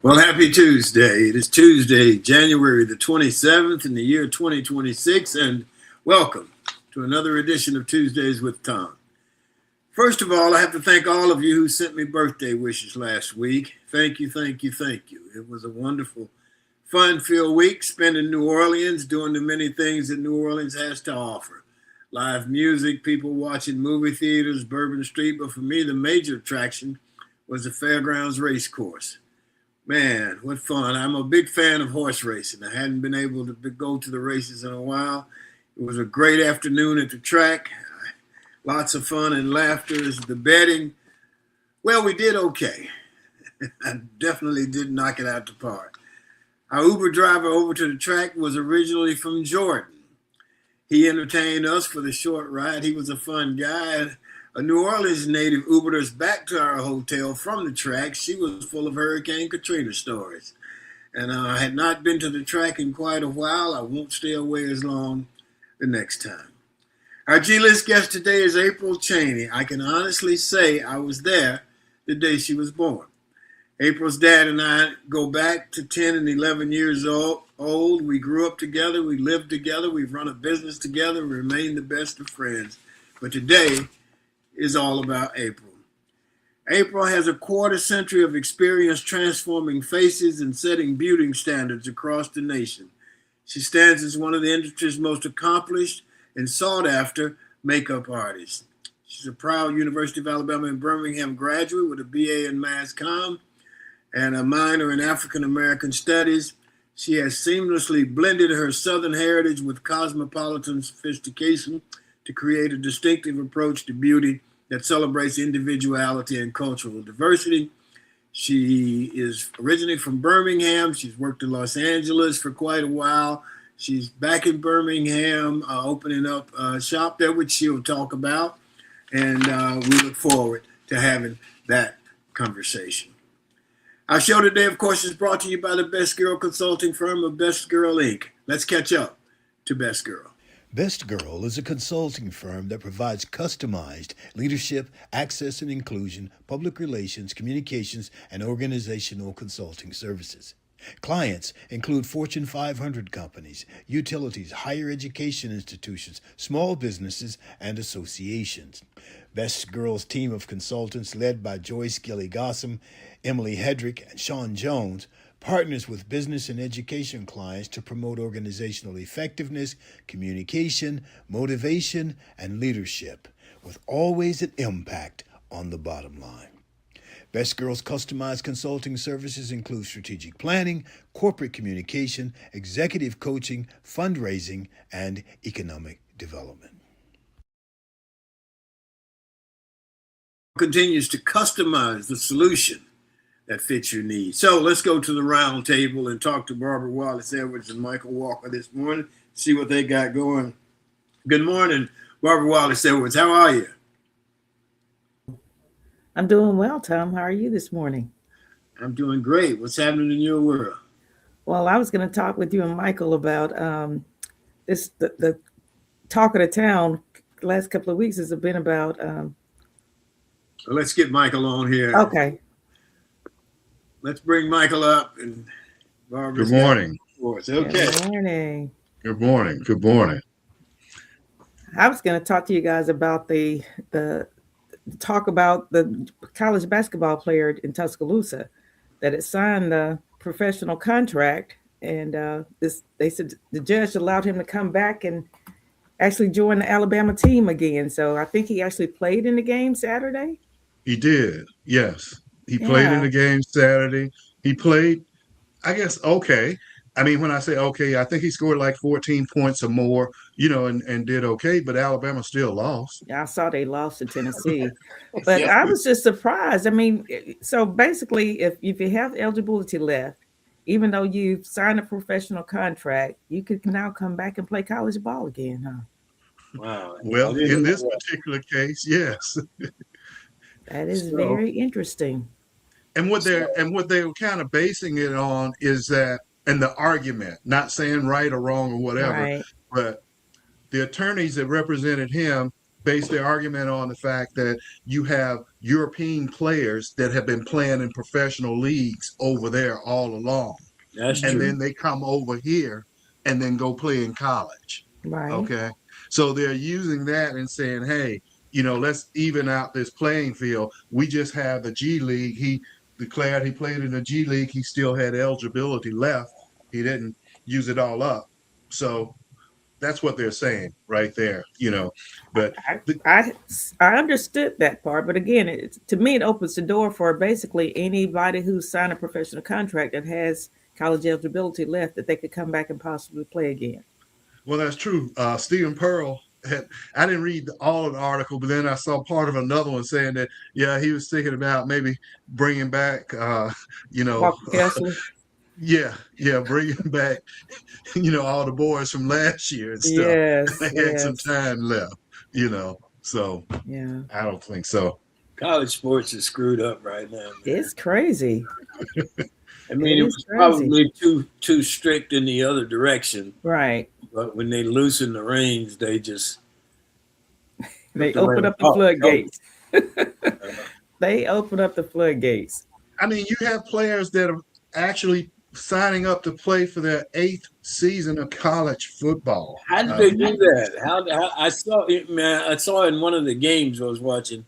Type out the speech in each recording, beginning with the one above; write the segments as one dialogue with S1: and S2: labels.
S1: Well, happy Tuesday. It is Tuesday, January the 27th in the year 2026, and welcome to another edition of Tuesdays with Tom. First of all, I have to thank all of you who sent me birthday wishes last week. Thank you, thank you, thank you. It was a wonderful, fun-filled week spent in New Orleans, doing the many things that New Orleans has to offer. Live music, people watching movie theaters, Bourbon Street, but for me, the major attraction was the Fairgrounds Race Course. Man, what fun. I'm a big fan of horse racing. I hadn't been able to go to the races in a while. It was a great afternoon at the track. Lots of fun and laughter. The betting, well, we did okay. I definitely did knock it out the park. Our Uber driver over to the track was originally from Jordan. He entertained us for the short ride. He was a fun guy. A New Orleans native Ubered us back to our hotel from the track. She was full of Hurricane Katrina stories. And I had not been to the track in quite a while. I won't stay away as long the next time. Our G-List guest today is April Chaney. I can honestly say I was there the day she was born. April's dad and I go back to 10 and 11 years old. We grew up together. We lived together. We've run a business together. We remain the best of friends. But today is all about April. April has a quarter century of experience transforming faces and setting beauty standards across the nation. She stands as one of the industry's most accomplished and sought after makeup artists. She's a proud University of Alabama in Birmingham graduate with a BA in Mass Comm and a minor in African American Studies. She has seamlessly blended her Southern heritage with cosmopolitan sophistication to create a distinctive approach to beauty that celebrates individuality and cultural diversity. She is originally from Birmingham. She's worked in Los Angeles for quite a while. She's back in Birmingham, opening up a shop there, which she'll talk about. And we look forward to having that conversation. Our show today, of course, is brought to you by the Best Girl consulting firm of Best Girl Inc. Let's catch up to Best Girl.
S2: Best Girl is a consulting firm that provides customized leadership, access and inclusion, public relations, communications, and organizational consulting services. Clients include Fortune 500 companies, utilities, higher education institutions, small businesses, and associations. Best Girl's team of consultants, led by Joyce Gilly-Gossam, Emily Hedrick, and Sean Jones, partners with business and education clients to promote organizational effectiveness, communication, motivation, and leadership, with always an impact on the bottom line. Best Girl's customized consulting services include strategic planning, corporate communication, executive coaching, fundraising, and economic development.
S1: Continues to customize the solution that fits your needs. So let's go to the round table and talk to Barbara Wallace-Edwards and Michael Walker this morning, see what they got going. Good morning, Barbara Wallace-Edwards. How are you?
S3: I'm doing well, Tom. How are you this morning?
S1: I'm doing great. What's happening in your world?
S3: Well, I was going to talk with you and Michael about the talk of the town the last couple of weeks has been about.
S1: Let's get Michael on here.
S3: Okay.
S1: Let's bring Michael up. And Barbara's
S4: Good morning.
S1: Okay.
S3: Good morning.
S4: Good morning. Good morning.
S3: I was going to talk to you guys about the talk about the college basketball player in Tuscaloosa that had signed the professional contract, and they said the judge allowed him to come back and actually join the Alabama team again. So I think he actually played in the game Saturday.
S4: He did. Yes. He played in the game Saturday. He played, I guess, okay. I mean, when I say okay, I think he scored like 14 points or more, and did okay, but Alabama still lost.
S3: Yeah, I saw they lost to Tennessee. But yeah. I was just surprised. I mean, so basically, if you have eligibility left, even though you've signed a professional contract, you could now come back and play college ball again, huh?
S1: Wow.
S4: Well, in this particular case, yes.
S3: That is very interesting.
S4: And what they're kind of basing it on is that, and the argument, not saying right or wrong or whatever,
S3: right.
S4: but the attorneys that represented him base their argument on the fact that you have European players that have been playing in professional leagues over there all along.
S1: That's
S4: And
S1: true.
S4: then they come over here and then go play in college.
S3: Right.
S4: Okay. So they're using that and saying, hey, let's even out this playing field. We just have the G League. He declared he played in the G League. He still had eligibility left. He didn't use it all up. So that's what they're saying right there, But
S3: I,
S4: the,
S3: I I understood that part, but again, to me, it opens the door for basically anybody who's signed a professional contract that has college eligibility left that they could come back and possibly play again.
S4: well, that's true. Stephen Pearl I didn't read all of the article, but then I saw part of another one saying that, yeah, he was thinking about maybe bringing back, you know,
S3: Walker Kessler.
S4: yeah, bringing back, all the boys from last year and stuff.
S3: Yes,
S4: They had some
S3: yes,
S4: time left, so
S3: yeah.
S4: I don't think so.
S1: College sports is screwed up right now, man.
S3: It's crazy.
S1: I
S3: It
S1: mean, it
S3: is
S1: was
S3: crazy.
S1: probably too strict in the other direction,
S3: Right.
S1: but when they loosen the reins, they just
S3: They
S1: the
S3: open
S1: reins
S3: up the
S1: off.
S3: floodgates. They open up the floodgates.
S4: I mean, you have players that are actually signing up to play for their 8th season of college football.
S1: How did they do that? How I saw it, man. I saw in one of the games I was watching.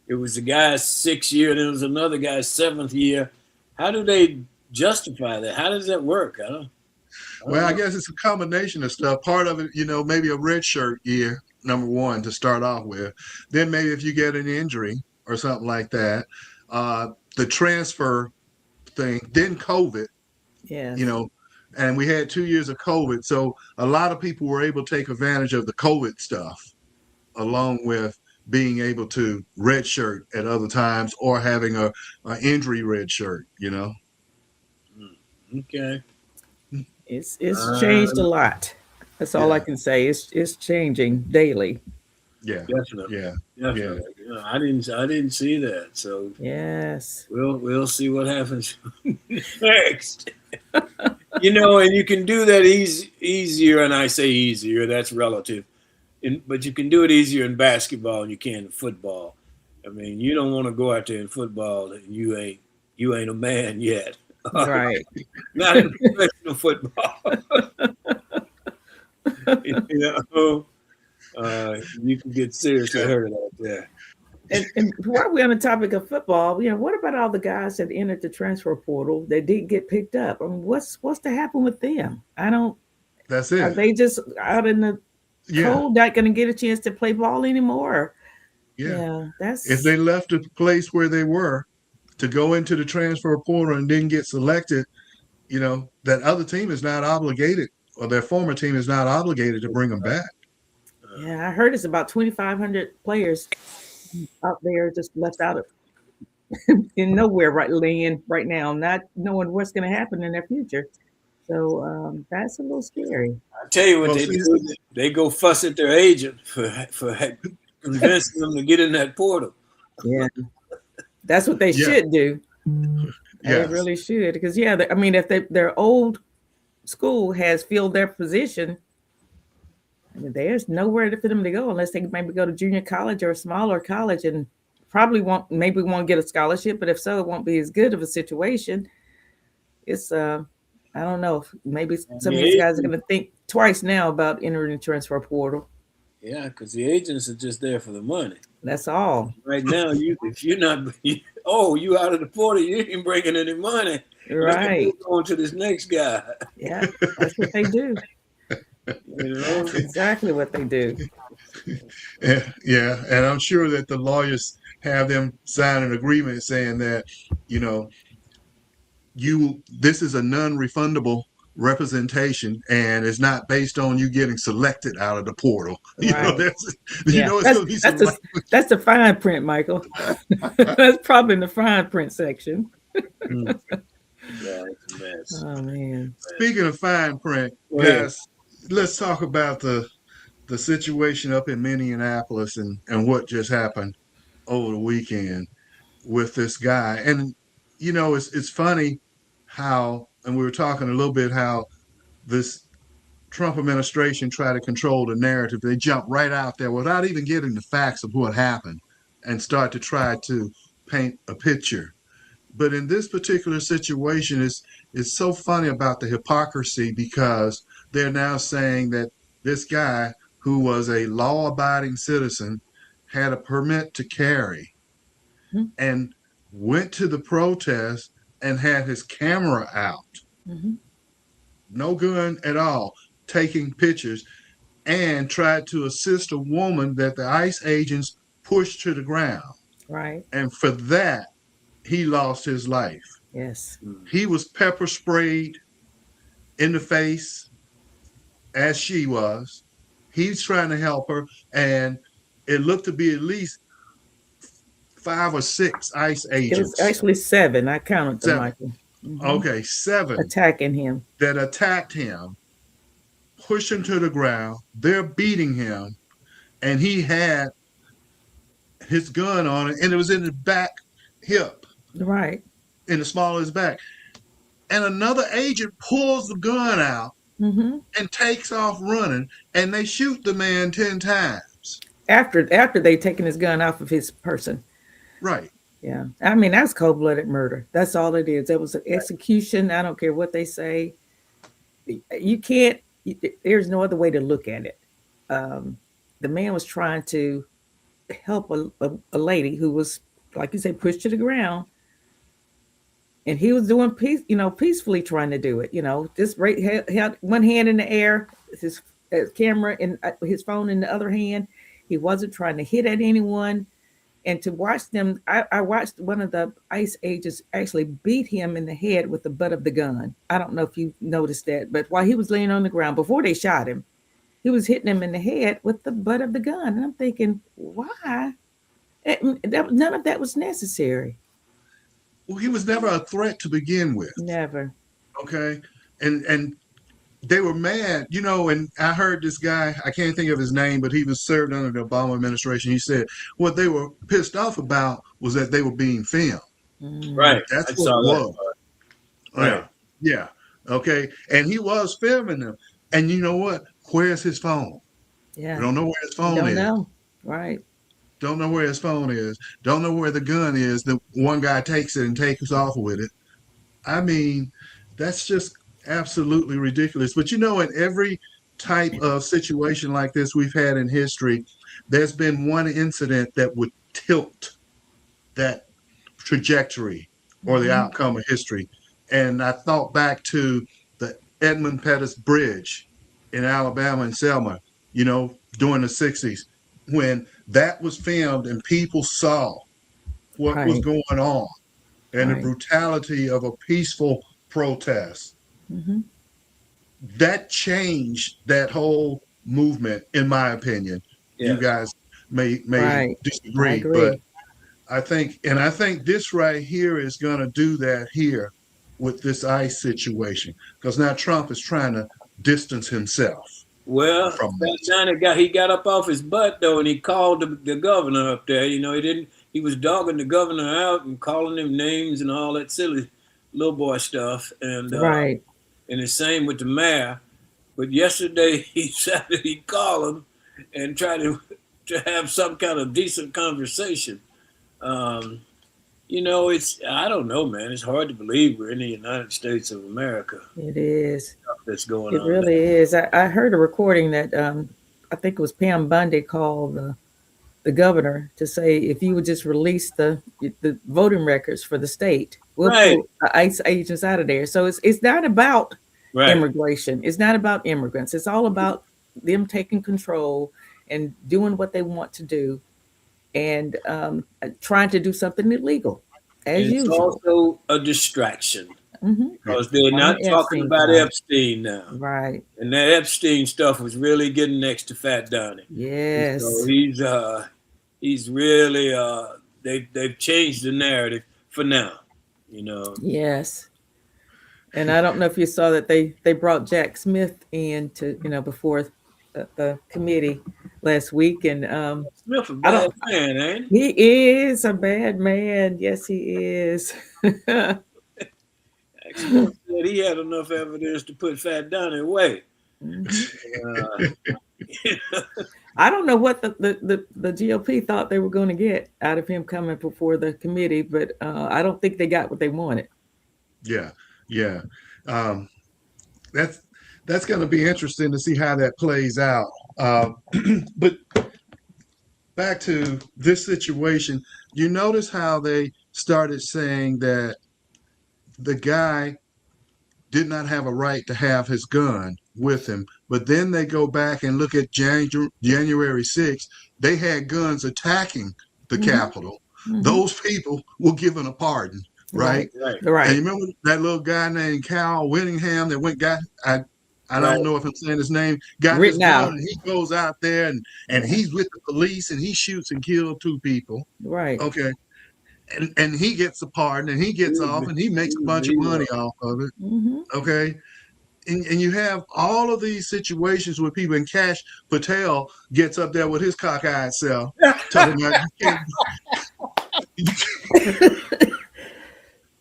S1: It was the guy's 6th year, and there was another guy's 7th year. How do they justify that? How does that work? I don't
S4: Well, I
S1: know.
S4: guess it's a combination of stuff. Part of it, maybe a red shirt year, number one, to start off with. Then maybe if you get an injury or something like that, the transfer thing, then COVID, you
S3: Yes.
S4: know, and we had 2 years of COVID. So a lot of people were able to take advantage of the COVID stuff, along with being able to redshirt at other times or having a injury redshirt.
S1: Okay.
S3: It's changed a
S1: Um,
S3: lot. That's all I
S4: Yeah,
S3: can say. It's changing daily.
S4: yeah,
S1: definitely,
S4: yeah, yeah.
S1: definitely. I didn't see that. So
S3: Yes.
S1: we'll see what happens next. And you can do that easier, and I say easier. That's relative. But you can do it easier in basketball than you can in football. I mean, you don't want to go out there in football and you ain't a man yet.
S3: Right.
S1: Not in professional football. you know, you can get seriously hurt out there.
S3: And while we're on the topic of football, what about all the guys that entered the transfer portal that didn't get picked up? I mean, what's to happen with them? I don't.
S4: That's
S3: Are
S4: it.
S3: they just out in the
S4: Yeah,
S3: cold, not going to get a chance to play ball anymore?
S4: yeah.
S3: Yeah,
S4: If
S3: that's
S4: they left the place where they were to go into the transfer portal and didn't get selected, that other team is not obligated, or their former team is not obligated to bring them back.
S3: yeah. I heard it's about 2,500 players out there just left out of in nowhere right laying right now, not knowing what's going to happen in their future. So that's a little scary.
S1: I tell you what
S4: Well,
S1: they
S4: see,
S1: do. They go fuss at their agent for convincing them to get in that portal.
S3: Yeah, that's what they
S4: yeah,
S3: should do. They
S4: yes,
S3: really should, because I mean, if their old school has filled their position, I mean, there's nowhere for them to go unless they maybe go to junior college or a smaller college, and probably won't get a scholarship. But if so, it won't be as good of a situation. It's I don't know. Maybe
S1: And
S3: some of
S1: the
S3: these guys are
S1: agent,
S3: going to think twice now about entering the transfer portal.
S1: yeah, because the agents are just there for the money.
S3: That's all.
S1: Right now, if you're not, you out of the portal, you ain't bringing any money. Let's move
S3: Right.
S1: on to this next guy.
S3: Yeah, that's what they do.
S1: You know,
S3: That's exactly what they do.
S4: yeah, and I'm sure that the lawyers have them sign an agreement saying that, you know, this is a non-refundable representation and it's not based on you getting selected out of the portal.
S3: Right.
S4: That's
S3: Yeah.
S4: it's
S3: That's
S4: gonna be some
S3: that's the that's the fine print, Michael. That's probably in the fine print section.
S1: yeah, it's a mess.
S3: Oh man.
S4: Speaking of fine print,
S1: Go ahead.
S4: guys, let's talk about the situation up in Minneapolis and what just happened over the weekend with this guy. And it's funny how, and we were talking a little bit how this Trump administration try to control the narrative. They jump right out there without even getting the facts of what happened and start to try to paint a picture. But in this particular situation, it's so funny about the hypocrisy because they're now saying that this guy who was a law-abiding citizen had a permit to carry
S3: Mhm.
S4: and went to the protest and had his camera out,
S3: Mhm.
S4: no gun at all, taking pictures, and tried to assist a woman that the ICE agents pushed to the ground.
S3: Right.
S4: And for that, he lost his life.
S3: Yes.
S4: He was pepper sprayed in the face as she was. He's trying to help her, and it looked to be at least 5 or 6 ICE
S3: It was
S4: agents.
S3: actually 7. I counted them,
S4: 7.
S3: Michael. Mhm.
S4: Okay, 7
S3: Attacking him.
S4: that attacked him, pushed him to the ground. They're beating him, and he had his gun on it, and it was in his back hip,
S3: Right.
S4: in the small of his back. And another agent pulls the gun out
S3: Mm-hmm.
S4: and takes off running, and they shoot the man 10 times.
S3: After they taken his gun off of his person.
S4: Right.
S3: Yeah. I mean, that's cold-blooded murder. That's all it is. It was an execution. I don't care what they say. You can't, there's no other way to look at it. The man was trying to help a lady who was, like you say, pushed to the ground. And he was doing peacefully trying to do it. Just held one hand in the air, his camera and his phone in the other hand. He wasn't trying to hit at anyone. And to watch them, I watched one of the ICE agents actually beat him in the head with the butt of the gun. I don't know if you noticed that, but while he was laying on the ground before they shot him, he was hitting him in the head with the butt of the gun. And I'm thinking, why? None of that was necessary.
S4: Well, he was never a threat to begin with.
S3: Never.
S4: Okay. And they were mad, and I heard this guy, I can't think of his name, but he was served under the Obama administration. He said what they were pissed off about was that they were being filmed.
S1: Right.
S4: That's
S1: I
S4: what
S1: saw
S4: it
S1: that
S4: was.
S1: part. Right.
S4: Yeah. Okay. And he was filming them. And you know what? Where's his phone?
S3: Yeah.
S4: We don't know where his phone
S3: Don't
S4: is.
S3: know. Right.
S4: Don't know where his phone is. Don't know where the gun is. The one guy takes it and takes off with it. I mean, that's just absolutely ridiculous. But in every type of situation like this we've had in history, there's been one incident that would tilt that trajectory or the outcome of history. And I thought back to the Edmund Pettus Bridge in Alabama and Selma, during the 60s, when that was filmed and people saw what was
S3: Right.
S4: going on and the
S3: Right.
S4: brutality of a peaceful protest.
S3: Mm-hmm.
S4: That changed that whole movement, in my opinion.
S1: Yeah.
S4: You guys may
S3: Right. I
S4: disagree,
S3: agree.
S4: but I think this right here is going to do that here with this ICE situation, because now Trump is trying to distance himself
S1: Well,
S4: from
S1: that
S4: this.
S1: China he got up off his butt though, and he called the governor up there. He was dogging the governor out and calling him names and all that silly little boy stuff. And
S3: Right.
S1: and the same with the mayor. But yesterday he said that he'd call him and try to have some kind of decent conversation. I don't know, man. It's hard to believe we're in the United States of America.
S3: It is.
S1: Stuff that's going
S3: It
S1: on.
S3: really is. I heard a recording that I think it was Pam Bundy called the governor to say, if you would just release the voting records for the state, we'll
S1: Right.
S3: pull the ICE agents out of there. So it's not about
S1: Right.
S3: immigration. It's not about immigrants. It's all about them taking control and doing what they want to do, and trying to do something illegal, as
S1: And it's
S3: usual.
S1: also a distraction
S3: Mm-hmm.
S1: because they're
S3: On
S1: not
S3: the
S1: talking
S3: Epstein
S1: about
S3: file.
S1: Epstein now.
S3: Right.
S1: And that Epstein stuff was really getting next to Fat Donnie.
S3: Yes.
S1: So he's really they've changed the narrative for now.
S3: Yes. And I don't know if you saw that they brought Jack Smith in to, before the committee last week. And
S1: Smith a
S3: I
S1: bad
S3: don't,
S1: man, ain't he?
S3: he is a bad man. Yes, he is.
S1: Smith said he had enough evidence to put Fat Donnie away.
S3: I don't know what the GOP thought they were going to get out of him coming before the committee, but I don't think they got what they wanted.
S4: Yeah, yeah. That's going to be interesting to see how that plays out. But back to this situation, you notice how they started saying that the guy did not have a right to have his gun with him. But then they go back and look at January 6th. They had guns attacking the Capitol. Those people were given a pardon, right?
S3: Right.
S4: And you remember that little guy named Cal Whittingham that I don't know if I'm saying his name, got his gun and he goes out there and he's with the police and he shoots and kills 2 people.
S3: Right.
S4: Okay. And he gets a pardon and he gets off and he makes a bunch of money off of it. Okay. And you have all of these situations where people, and Cash Patel gets up there with his cockeyed self, talking about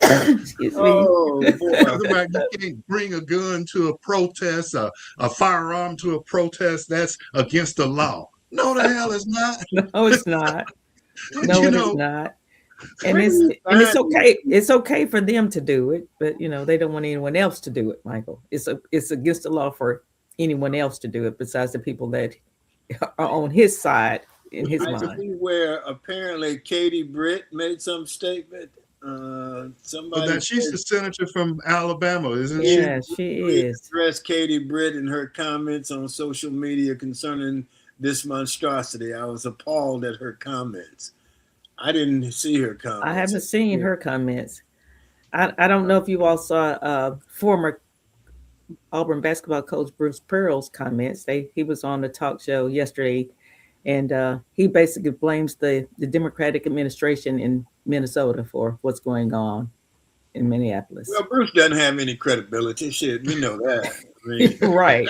S3: Excuse me.
S4: You can't bring a gun to a protest, a firearm to a protest. That's against the law. No, the hell it's not.
S3: No, it's not. No, it is not. And it's okay. It's okay for them to do it, but they don't want anyone else to do it, Michael. It's against the law for anyone else to do it besides the people that are on his side in his mind.
S1: Where apparently Katie Britt made some statement. Somebody
S4: she's the senator from Alabama, isn't she?
S3: Yes, she is.
S1: Addressed Katie Britt in her comments on social media concerning this monstrosity. I was appalled at her comments. I didn't see her comments.
S3: I haven't seen her comments. I don't know if you all saw former Auburn basketball coach Bruce Pearl's comments. He was on the talk show yesterday, and he basically blames the Democratic administration in Minnesota for what's going on in Minneapolis.
S1: Well, Bruce doesn't have any credibility. Shit, we know that.
S3: Right.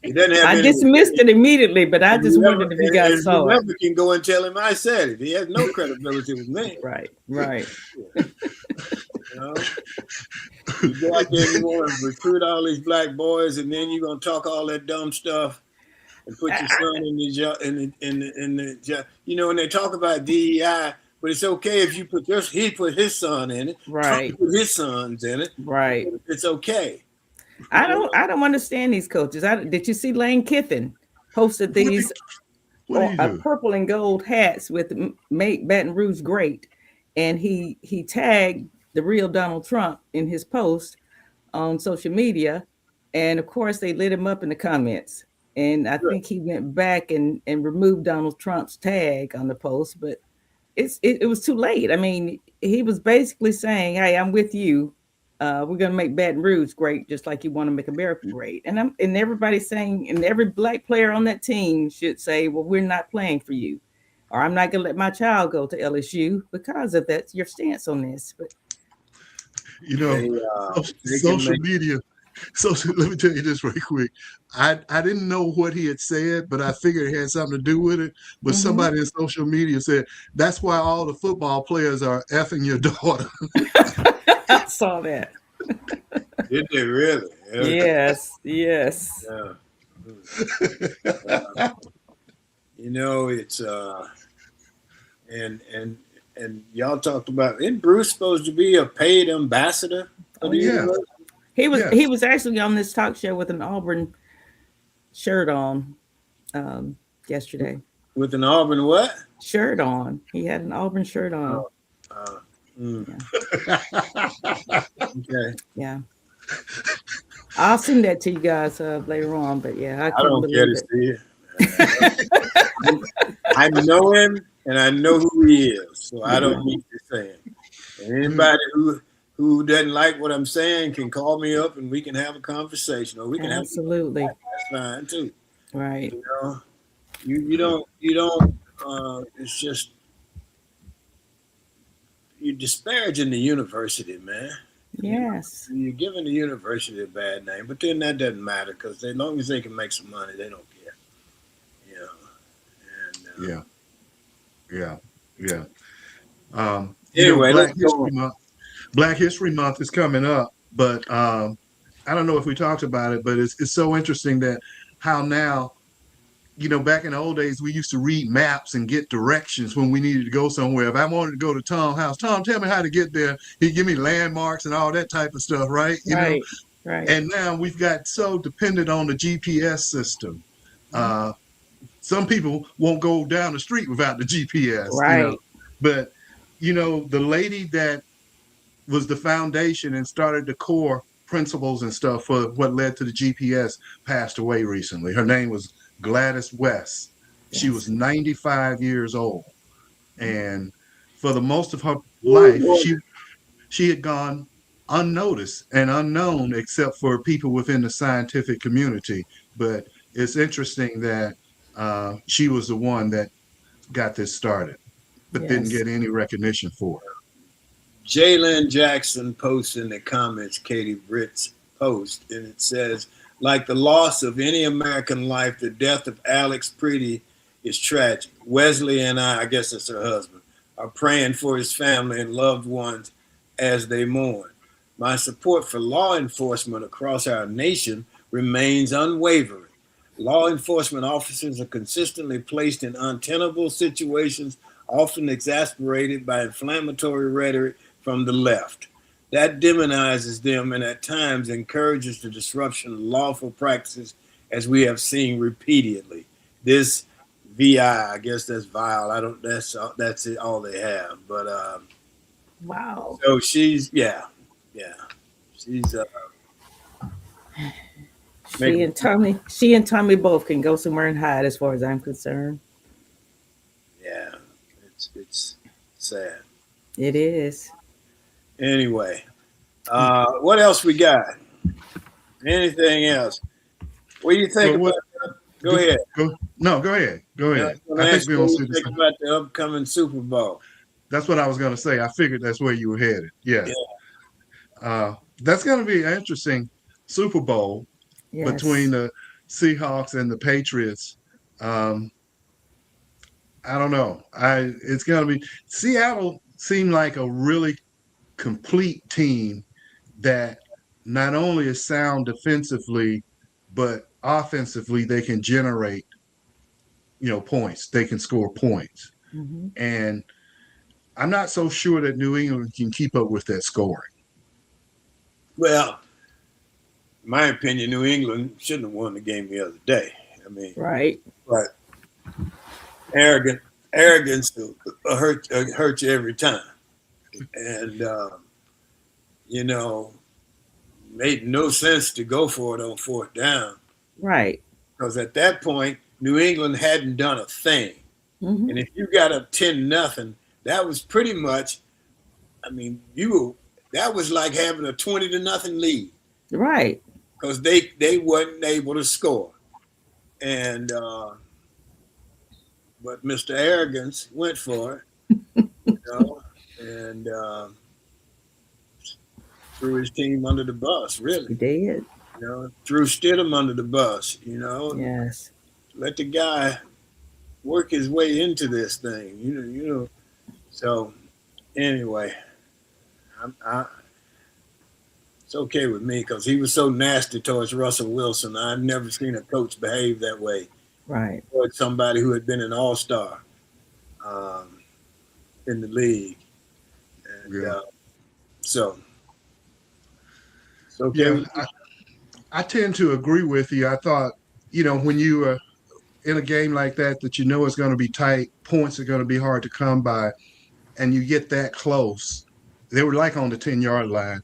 S1: He doesn't have
S3: dismissed it immediately, but I just wondered if you guys saw it.
S1: You can go and tell him I said it. He has no credibility with me.
S3: Right.
S1: You go out there, you want to recruit all these black boys, and then you're gonna talk all that dumb stuff and put your son in the job. When they talk about DEI. But it's okay if you he put his son in it.
S3: Right.
S1: Trump put his sons in it.
S3: Right.
S1: It's okay.
S3: I don't understand these coaches. Did you see Lane Kiffin posted these purple and gold hats with "Make Baton Rouge Great," and he tagged the real Donald Trump in his post on social media, and of course they lit him up in the comments. And I think he went back and removed Donald Trump's tag on the post, but it was too late. I mean, he was basically saying, "Hey, I'm with you. We're going to make Baton Rouge great, just like you want to make America great." And everybody's saying, and every black player on that team should say, "Well, we're not playing for you," or "I'm not going to let my child go to LSU because of that's your stance on this." But
S4: social media. So let me tell you this right quick. I didn't know what he had said, but I figured it had something to do with it. But somebody in social media said, "That's why all the football players are effing your daughter."
S3: I saw that.
S1: Did they really?
S3: Yes.
S1: Yeah. It's and y'all talked about, isn't Bruce supposed to be a paid ambassador for the university?
S3: He was actually on this talk show with an Auburn shirt on yesterday.
S1: With an Auburn what?
S3: Shirt on. He had an Auburn shirt on.
S1: Okay.
S3: Yeah. I'll send that to you guys later on, but yeah,
S1: I don't care to see it. I know him and I know who he is, so I don't need to say it. And anybody who doesn't like what I'm saying can call me up and we can have a conversation, or we can
S3: absolutely
S1: have that's fine too.
S3: Right.
S1: You don't it's just you're disparaging the university, man.
S3: Yes.
S1: You're giving the university a bad name, but then that doesn't matter because as long as they can make some money, they don't care.
S4: Anyway, Black History Month is coming up, but I don't know if we talked about it, but it's so interesting that how now, back in the old days, we used to read maps and get directions when we needed to go somewhere. If I wanted to go to Tom's house, Tom, tell me how to get there. He'd give me landmarks and all that type of stuff, right?
S3: Right. Right.
S4: And now we've got so dependent on the GPS system. Some people won't go down the street without the GPS,
S3: Right.
S4: But, the lady that was the foundation and started the core principles and stuff for what led to the GPS passed away recently. Her name was Gladys West. She was 95 years old. And for the most of her life, she had gone unnoticed and unknown except for people within the scientific community. But it's interesting that she was the one that got this started, but didn't get any recognition for it.
S1: Jalen Jackson posts in the comments Katie Britt's post, and it says, like the loss of any American life, the death of Alex Preety is tragic. Wesley and I guess it's her husband, are praying for his family and loved ones as they mourn. My support for law enforcement across our nation remains unwavering. Law enforcement officers are consistently placed in untenable situations, often exasperated by inflammatory rhetoric from the left. That demonizes them and at times encourages the disruption of lawful practices, as we have seen repeatedly. This I guess that's vile. That's it, all they have. But
S3: wow.
S1: So she's she's
S3: she and Tommy both can go somewhere and hide, as far as I'm concerned.
S1: Yeah, it's sad.
S3: It is.
S1: Anyway, what else we got? Anything else? What do you think about that? Go ahead.
S4: Go ahead.
S1: I think we will think about the upcoming Super Bowl.
S4: That's what I was going to say. I figured that's where you were headed. Yeah. That's going to be an interesting Super Bowl between the Seahawks and the Patriots. I don't know. It's going to be Seattle seemed like a really complete team that not only is sound defensively, but offensively they can generate, points. They can score points.
S3: Mm-hmm.
S4: And I'm not so sure that New England can keep up with that scoring.
S1: Well, in my opinion, New England shouldn't have won the game the other day. I mean,
S3: right.
S1: But arrogance will hurt you every time. And, made no sense to go for it on fourth down.
S3: Right.
S1: Because at that point, New England hadn't done a thing.
S3: Mm-hmm.
S1: And if you got up 10-0, that was pretty much, that was like having a 20-0 lead.
S3: Right.
S1: Because they weren't able to score. And, but Mr. Arrogance went for it, and threw his team under the bus, really.
S3: He did.
S1: Threw Stidham under the bus,
S3: Yes.
S1: Let the guy work his way into this thing, So, anyway, it's okay with me because he was so nasty towards Russell Wilson. I've never seen a coach behave that way.
S3: Right.
S1: Towards somebody who had been an all-star in the league. And so it's okay.
S4: Yeah, I tend to agree with you. I thought, when you are in a game like that it's going to be tight, points are going to be hard to come by, and you get that close. They were like on the 10-yard line.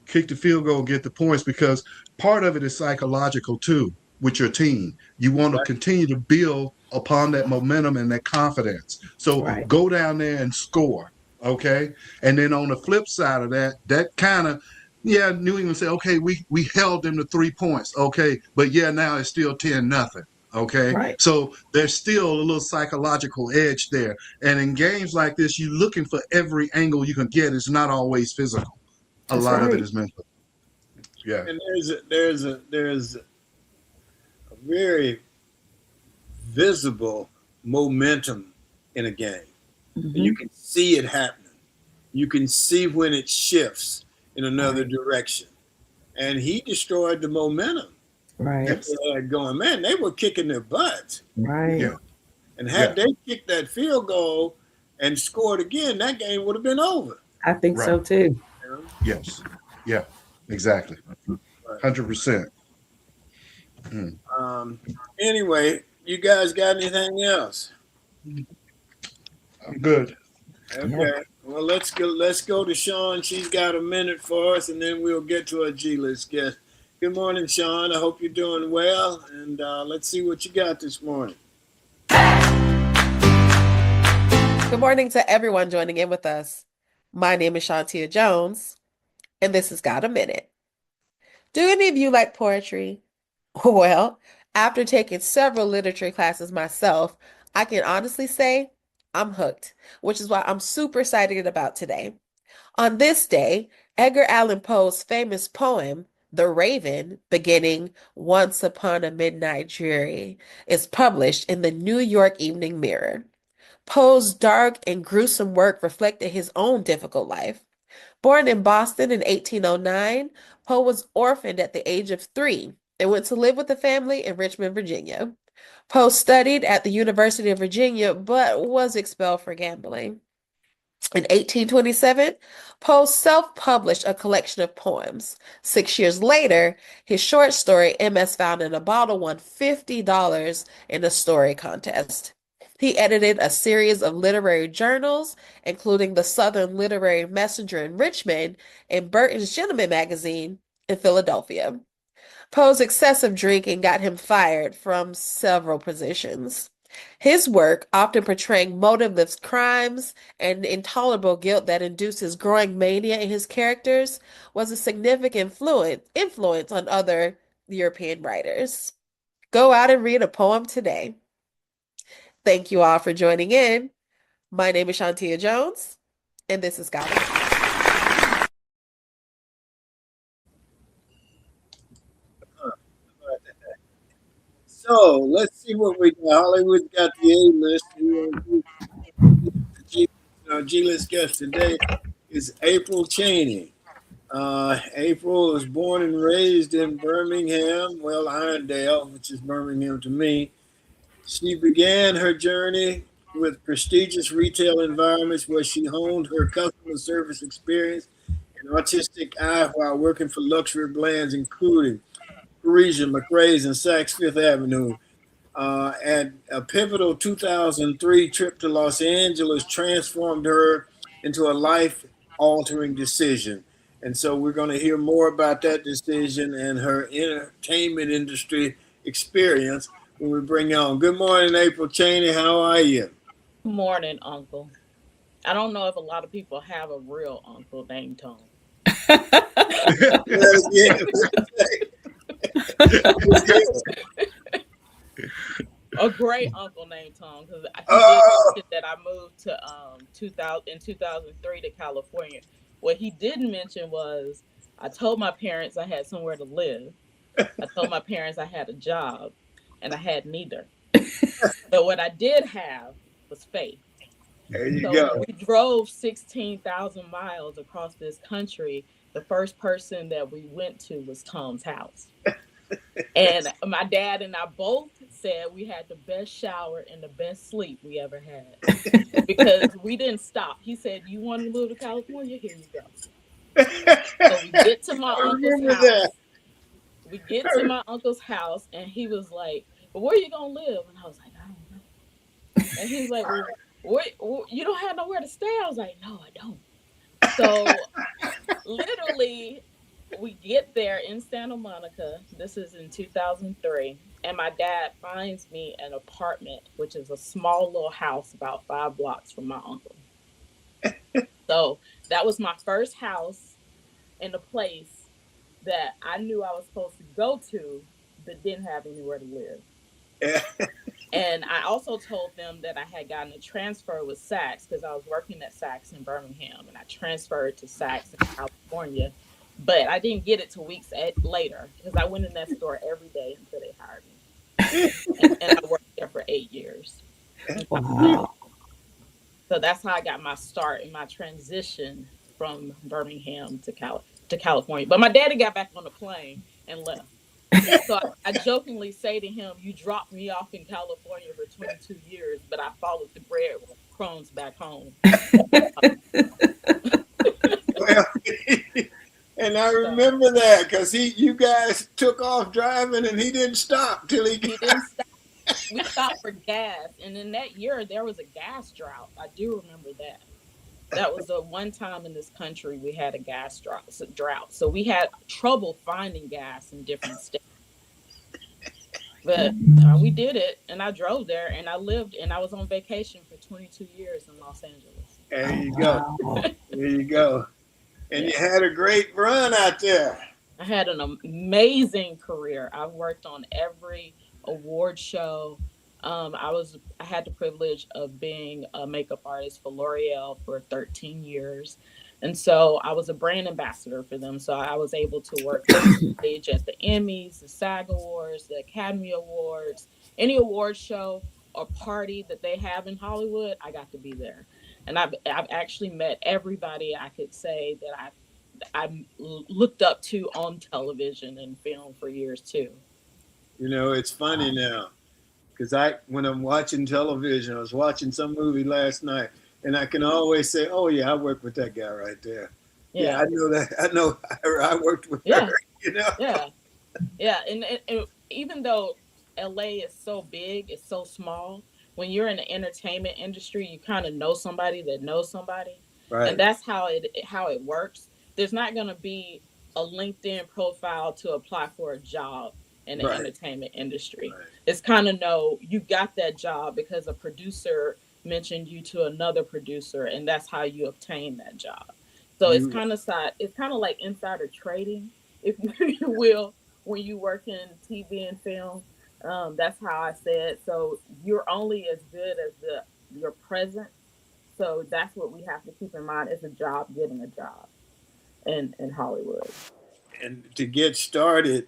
S4: Kick the field goal, get the points, because part of it is psychological too with your team. You want to continue to build upon that momentum and that confidence. So go down there and score, okay? And then on the flip side of that kind of, New England say, okay, we held them to 3 points, okay? But now it's still 10-0. Okay.
S3: Right.
S4: So there's still a little psychological edge there. And in games like this, you're looking for every angle you can get. It's not always physical. A lot of it is mental. Yeah.
S1: And there's a very visible momentum in a game.
S3: Mm-hmm.
S1: And you can see it happening. You can see when it shifts in another direction. and he destroyed the momentum
S3: Right.
S1: that they had going. Man, they were kicking their butts.
S3: Right.
S4: Yeah.
S1: And had they kicked that field goal and scored again, that game would have been over.
S3: I think
S4: Right.
S3: so too.
S1: You know?
S4: Yes. Yeah. Exactly.
S1: But,
S4: 100%.
S1: anyway, you guys got anything else?
S4: I'm good.
S1: Okay.
S3: Yeah.
S1: Well, let's go. Let's go to Sean. She's got a minute for us, and then we'll get to our G-list guest. Good morning, Sean. I hope you're doing well, and let's see what you got this morning.
S5: Good morning to everyone joining in with us. My name is Shantia Jones, and this has Got a Minute. Do any of you like poetry? Well, after taking several literature classes myself, I can honestly say I'm hooked, which is why I'm super excited about today. On this day, Edgar Allan Poe's famous poem, The Raven, beginning Once Upon a Midnight Dreary, is published in the New York Evening Mirror. Poe's dark and gruesome work reflected his own difficult life. Born in Boston in 1809, Poe was orphaned at the age of 3 and went to live with a family in Richmond, Virginia. Poe studied at the University of Virginia but was expelled for gambling. In 1827, Poe self-published a collection of poems. 6 years later, his short story, MS Found in a Bottle, won $50 in a story contest. He edited a series of literary journals, including the Southern Literary Messenger in Richmond and Burton's Gentleman magazine in Philadelphia. Poe's excessive drinking got him fired from several positions. His work, often portraying motiveless crimes and intolerable guilt that induces growing mania in his characters, was a significant influence on other European writers. Go out and read a poem today. Thank you all for joining in. My name is Shantia Jones, and this is Got a Minute.
S1: So let's see what we got. Hollywood's got the A-list. Our G-list guest today is April Chaney. April was born and raised in Birmingham, well, Irondale, which is Birmingham to me. She began her journey with prestigious retail environments where she honed her customer service experience and artistic eye while working for luxury brands including Parisian, McRae's, and Saks Fifth Avenue. At a pivotal 2003 trip to Los Angeles transformed her into a life-altering decision. And so we're going to hear more about that decision and her entertainment industry experience when we bring on. Good morning, April Chaney. How are you?
S6: Good morning, Uncle. I don't know if a lot of people have a real uncle named Tom. A great uncle named Tom, because he did mention that I moved to 2003 to California. What he didn't mention was I told my parents I had somewhere to live. I told my parents I had a job, and I had neither. But what I did have was faith.
S1: There you
S6: So
S1: go.
S6: when we drove 16,000 miles across this country, the first person that we went to was Tom's house. And my dad and I both said we had the best shower and the best sleep we ever had because we didn't stop. He said, "You want to move to California? Here you go." So we get to my uncle's house. We get to my uncle's house, and he was like, "But where are you gonna live?" And I was like, "I don't know." And he's like, "Well, you don't have nowhere to stay?" I was like, "No, I don't." So literally, we get there in Santa Monica. This is in 2003. And my dad finds me an apartment, which is a small little house about 5 blocks from my uncle. So that was my first house in a place that I knew I was supposed to go to, but didn't have anywhere to live. And I also told them that I had gotten a transfer with Saks because I was working at Saks in Birmingham, and I transferred to Saks in California. But I didn't get it till weeks later because I went in that store every day until they hired me. And I worked there for 8 years.
S3: Wow.
S6: So that's how I got my start in my transition from Birmingham to to California. But my daddy got back on the plane and left. So I jokingly say to him, "You dropped me off in California for 22 years, but I followed the breadcrumbs back home."
S1: Well, and I remember that because you guys took off driving and he didn't stop till he
S6: He
S1: got.
S6: didn't stop. We stopped for gas, and in that year there was a gas drought. I do remember that. That was the one time in this country we had a gas drought. So we had trouble finding gas in different states. But we did it, and I drove there, and I lived, and I was on vacation for 22 years in Los Angeles.
S1: There you go.
S3: Wow.
S1: There you go. And you
S6: Yeah.
S1: had a great run out there.
S6: I had an amazing career. I worked on every award show. I had the privilege of being a makeup artist for L'Oreal for 13 years. And so I was a brand ambassador for them. So I was able to work stage at the Emmys, the SAG Awards, the Academy Awards, any award show or party that they have in Hollywood, I got to be there. And I've actually met everybody I could say that I looked up to on television and film for years too.
S1: It's funny now because when I'm watching television, I was watching some movie last night, and I can always say, "Oh yeah, I worked with that guy right there. Yeah,
S6: Yeah,
S1: I know that. I know. I worked with
S6: yeah,
S1: her." You know.
S6: yeah, yeah. And even though LA is so big, it's so small. When you're in the entertainment industry, you kind of know somebody that knows somebody, and
S1: Right.
S6: that's how it works. There's not going to be a LinkedIn profile to apply for a job in the
S1: Right.
S6: entertainment industry.
S1: Right.
S6: It's kind of know you got that job because a producer mentioned you to another producer, and that's how you obtain that job. So it's
S1: You.
S6: kind of it's kind of like insider trading, if you will, when you work in TV and film. That's how I say it. So you're only as good as your present. So that's what we have to keep in mind. It's a job getting a job in Hollywood.
S1: And to get started,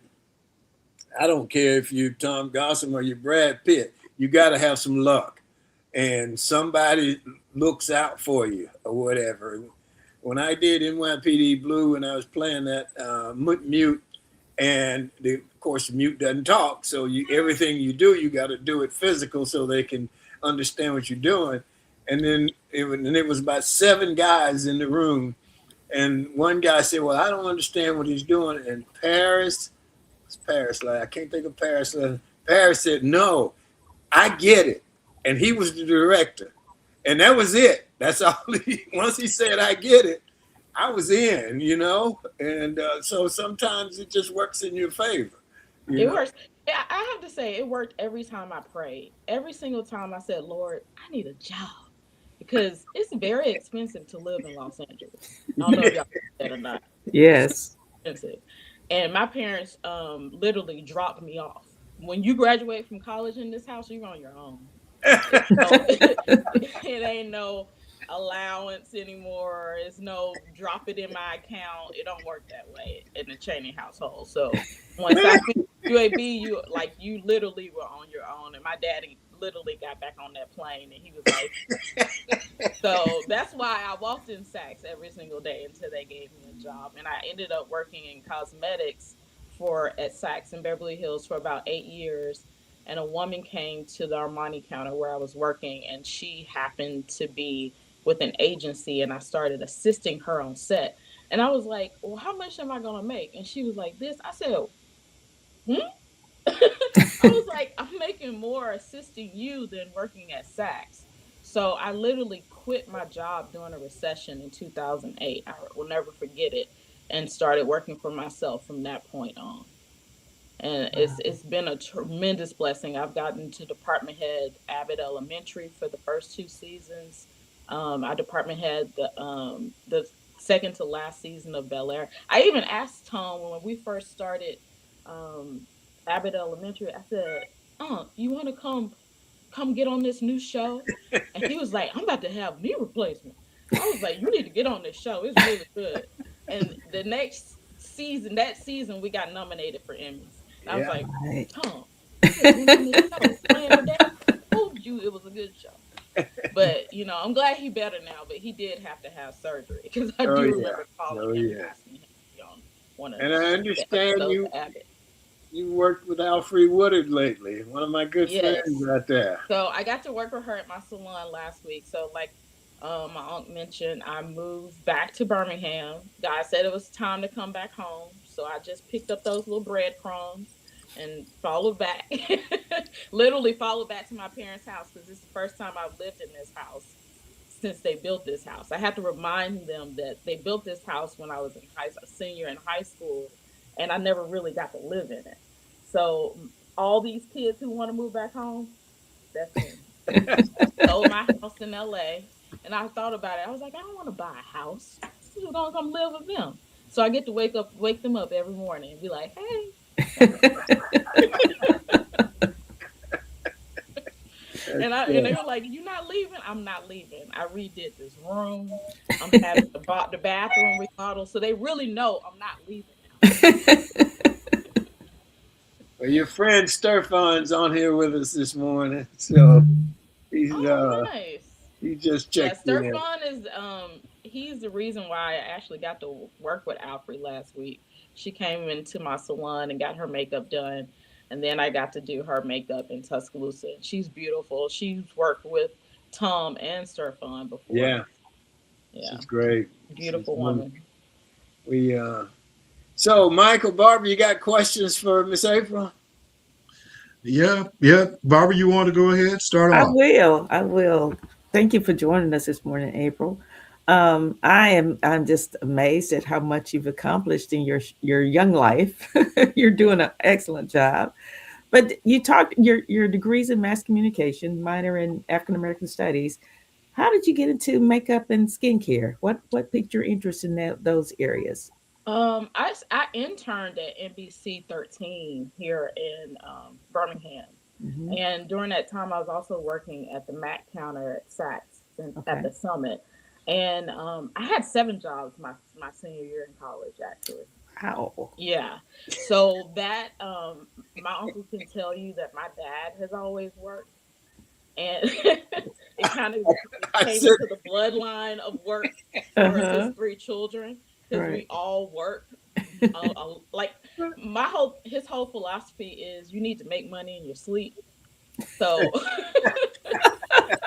S1: I don't care if you're Tom Gossam or you're Brad Pitt. You got to have some luck, and somebody looks out for you or whatever. When I did NYPD Blue, and I was playing that mute, and of course the mute doesn't talk, so everything you do, you got to do it physical so they can understand what you're doing. And then it was about 7 guys in the room, and one guy said, "Well, I don't understand what he's doing." And Paris, like I can't think of Paris. Paris said, "No, I get it," and he was the director, and that was it. That's all. Once he said, "I get it," I was in. And so sometimes it just works in your favor. You
S6: It
S1: know,
S6: works. Yeah, I have to say, it worked every time I prayed. Every single time I said, "Lord, I need a job," because it's very expensive to live in Los Angeles. I don't know if y'all know that or not. It's
S3: Yes.
S6: expensive. And my parents literally dropped me off. When you graduate from college in this house, you're on your own. It's no, it ain't no allowance anymore. It's no drop it in my account. It don't work that way in the Chaney household. So once I finished UAB, you literally were on your own. And my daddy literally got back on that plane, and he was like, so that's why I walked in Saks every single day until they gave me a job. And I ended up working in cosmetics at Saks in Beverly Hills for about 8 years. And a woman came to the Armani counter where I was working, and she happened to be with an agency, and I started assisting her on set. And I was like, "Well, how much am I gonna make?" And she was like, "This." I said, "Hmm." I was like, "I'm making more assisting you than working at Saks." So I literally quit my job during a recession in 2008. I will never forget it, and started working for myself from that point on. And it's been a tremendous blessing. I've gotten to department head Abbott Elementary for the first 2 seasons. I department head the second to last season of Bel Air. I even asked Tom when we first started um, Abbott Elementary. I said, you want to come get on this new show?" And he was like, "I'm about to have knee replacement." I was like, "You need to get on this show. It's really good." And the next season, that season, we got nominated for Emmys. And I was
S1: yeah.
S6: like,
S3: Right.
S6: "Tom, you could have been on this show playing my dad. I told you it was a good show." But I'm glad he better now. But he did have to have surgery because I
S1: Oh
S6: do
S1: yeah.
S6: remember calling
S1: Oh
S6: him and
S1: yeah.
S6: asking him to be on want to
S1: And I understand
S6: those habits.
S1: you worked with Alfre Woodard lately, one of my good friends
S6: Yes.
S1: out there.
S6: So I got to work with her at my salon last week. So like my aunt mentioned, I moved back to Birmingham. God said it was time to come back home. So I just picked up those little breadcrumbs and followed back. Literally followed back to my parents' house because this is the first time I've lived in this house since they built this house. I had to remind them that they built this house when I was a senior in high school, and I never really got to live in it. So all these kids who want to move back home, that's me. Sold my house in LA, and I thought about it. I was like, I don't want to buy a house. Who's gonna come live with them? So I get to wake them up every morning and be like, hey. And they were like, "You're not leaving." I'm not leaving. I redid this room. I'm having the bathroom remodeled, so they really know I'm not leaving now.
S1: Well, your friend Sturfon's on here with us this morning, so he's
S6: Oh, nice.
S1: he just
S6: Yeah,
S1: checked in.
S6: Sturfon is he's the reason why I actually got to work with Alfred last week. She came into my salon and got her makeup done, and then I got to do her makeup in Tuscaloosa. She's beautiful. She's worked with Tom and Sturfon before.
S1: Yeah,
S6: Yeah,
S1: she's great.
S6: beautiful
S1: She's
S6: woman.
S1: we So Michael, Barbara, you got questions for Miss April?
S4: Yeah, yeah. Barbara, you want to go ahead? Start
S3: I
S4: off.
S3: will. I will. Thank you for joining us this morning, April. I'm just amazed at how much you've accomplished in your young life. You're doing an excellent job. But you talked your degrees in mass communication, minor in African American studies. How did you get into makeup and skincare? What piqued your interest in those areas?
S6: I interned at NBC 13 here in Birmingham,
S3: Hmm.
S6: and during that time, I was also working at the Mac counter at Saks at
S3: Okay.
S6: the Summit, and I had 7 jobs my senior year in college actually.
S3: Wow.
S6: Yeah, so that my uncle can tell you that my dad has always worked, and it kind of
S1: I
S6: came
S1: said,
S6: into the bloodline of work
S3: Uh
S6: for his
S3: huh.
S6: 3 children because
S3: Right.
S6: we all work. Like his whole philosophy is you need to make money in your sleep. So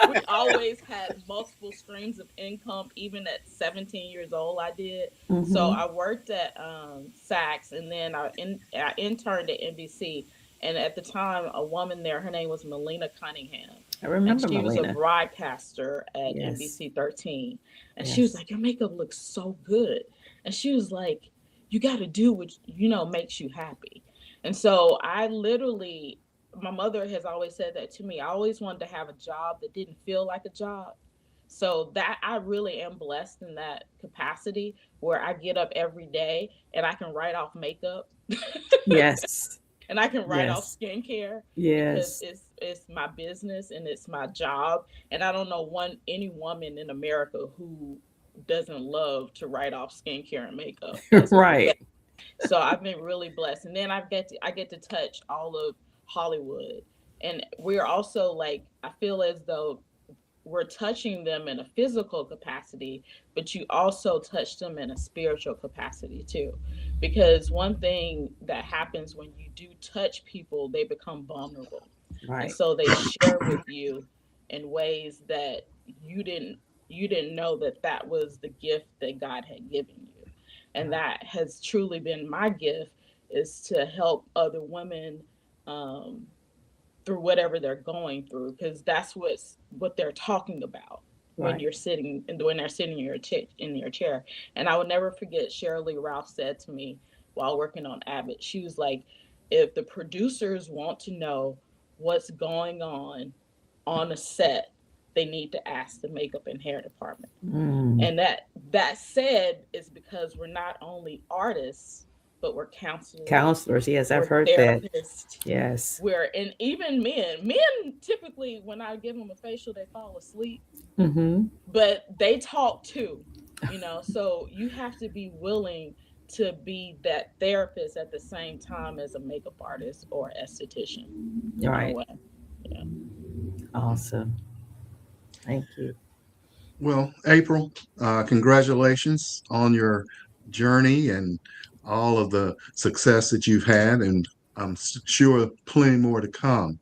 S6: we always had multiple streams of income, even at 17 years old. I did. So
S3: Hmm.
S6: I worked at Saks, and then I interned at NBC. And at the time, a woman there, her name was Melina Cunningham,
S3: I
S6: and
S3: remember
S6: she was a
S3: Melina.
S6: broadcaster at
S3: Yes.
S6: NBC 13. And she was
S3: Yes.
S6: like, "Your makeup looks so good," and she was like, "You got to do what makes you happy." And so I literally, my mother has always said that to me. I always wanted to have a job that didn't feel like a job. So that I really am blessed in that capacity where I get up every day and I can write off makeup
S3: Yes.
S6: and I can write off
S3: Yes.
S6: skincare because
S3: Yes.
S6: it's my business and it's my job. And I don't know any woman in America who doesn't love to write off skincare and makeup. That's my
S3: Right.
S6: So I've been really blessed, and then I get to touch all of Hollywood, and we're also like I feel as though we're touching them in a physical capacity, but you also touch them in a spiritual capacity too, because one thing that happens when you do touch people, they become vulnerable, and
S3: Right.
S6: so they share with you in ways that you didn't you didn't know that that was the gift that God had given you. And
S3: Right.
S6: that has truly been my gift, is to help other women um, through whatever they're going through, because that's what they're talking about when
S3: Right.
S6: you're sitting and when they're sitting in your chair. And I will never forget, Cheryl Lee Ralph said to me while working on Abbott, she was like, if the producers want to know what's going on a set, they need to ask the makeup and hair department.
S3: Mm.
S6: And that said is because we're not only artists, but we're counselors,
S3: Counselors. Yes, I've
S6: we're
S3: heard that.
S6: therapists,
S3: Yes.
S6: and even men typically, when I give them a facial, they fall asleep,
S3: Mm-hmm.
S6: but they talk too, so you have to be willing to be that therapist at the same time as a makeup artist or esthetician in a
S3: Right.
S6: way. Yeah.
S3: Awesome. Thank you.
S4: Well, April, congratulations on your journey and all of the success that you've had, and I'm sure plenty more to come.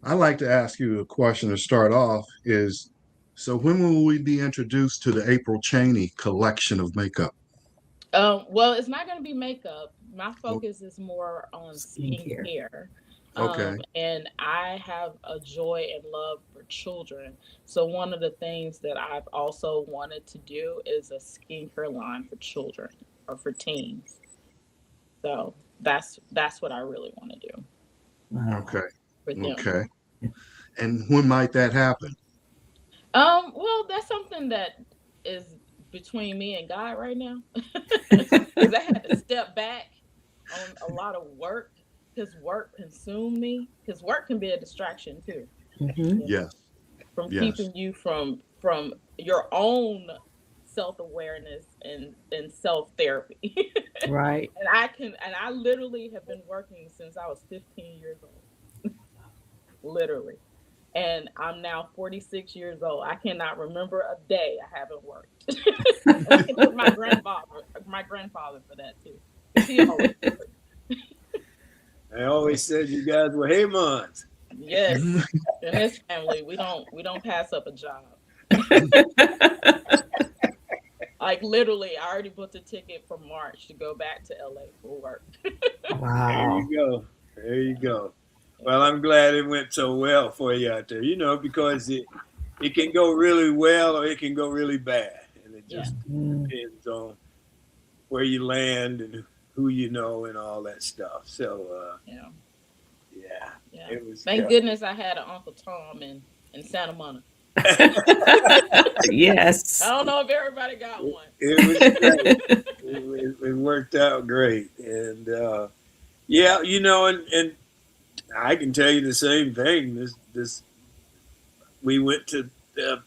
S4: I'd like to ask you a question to start off is, so when will we be introduced to the April Chaney collection of makeup?
S6: Well, it's not going to be makeup. My
S4: O-
S6: focus is more on
S3: Skincare.
S6: skincare.
S4: Okay.
S6: And I have a joy and love for children. So one of the things that I've also wanted to do is a skincare line for children or for teens. So that's what I really want to do
S3: Wow.
S4: Okay.
S6: for them.
S4: Okay. And when might that happen?
S6: Well, that's something that is between me and God right now, because I had to step back on a lot of work because work consumed me. Because work can be a distraction too,
S3: Hmm.
S6: you know,
S4: Yes.
S6: from
S4: Yes.
S6: keeping you from your own self awareness and self therapy.
S3: Right.
S6: And I literally have been working since I was 15 years old, literally. And I'm now 46 years old. I cannot remember a day I haven't worked. And I can thank my grandfather for that too, because he always worked.
S1: I always said you guys were Haymans.
S6: Yes, in this family, we don't pass up a job. Like literally, I already booked a ticket for March to go back to LA for work.
S1: There
S3: Wow.
S1: you go. There you go. Well, I'm glad it went so well for you out there, because it can go really well or it can go really bad. And it
S6: Yeah,
S1: just
S3: Mm.
S1: depends on where you land and who you know and all that stuff. So,
S6: yeah,
S1: yeah,
S6: yeah.
S1: it was
S6: Thank
S1: tough.
S6: goodness I had an Uncle Tom in Santa Monica. I
S3: Yes.
S6: don't know if everybody got one.
S1: It was great. It worked out great. And yeah, and I can tell you the same thing. This we went to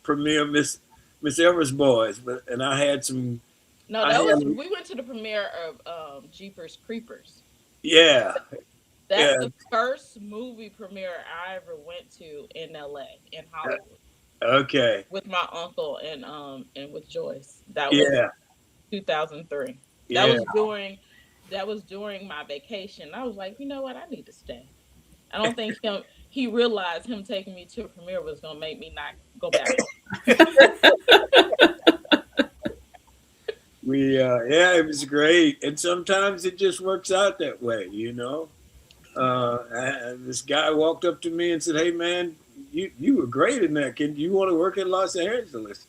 S1: premiere Miss Everest Boys, and I had some.
S6: No,
S1: I
S6: that
S1: had
S6: was we went to the premiere of Jeepers Creepers.
S1: yeah,
S6: That's
S1: yeah,
S6: the first movie premiere I ever went to in LA, in Hollywood,
S1: okay,
S6: with my uncle and with Joyce. That was
S1: yeah,
S6: 2003. That
S1: yeah.
S6: was during that was during my vacation. I was like, you know what, I need to stay. I don't think he realized him taking me to a premiere was gonna make me not go back home.
S1: Yeah, it was great, and sometimes it just works out that way. And this guy walked up to me and said, "Hey, man, you were great in that. Can you want to work in Los Angeles?"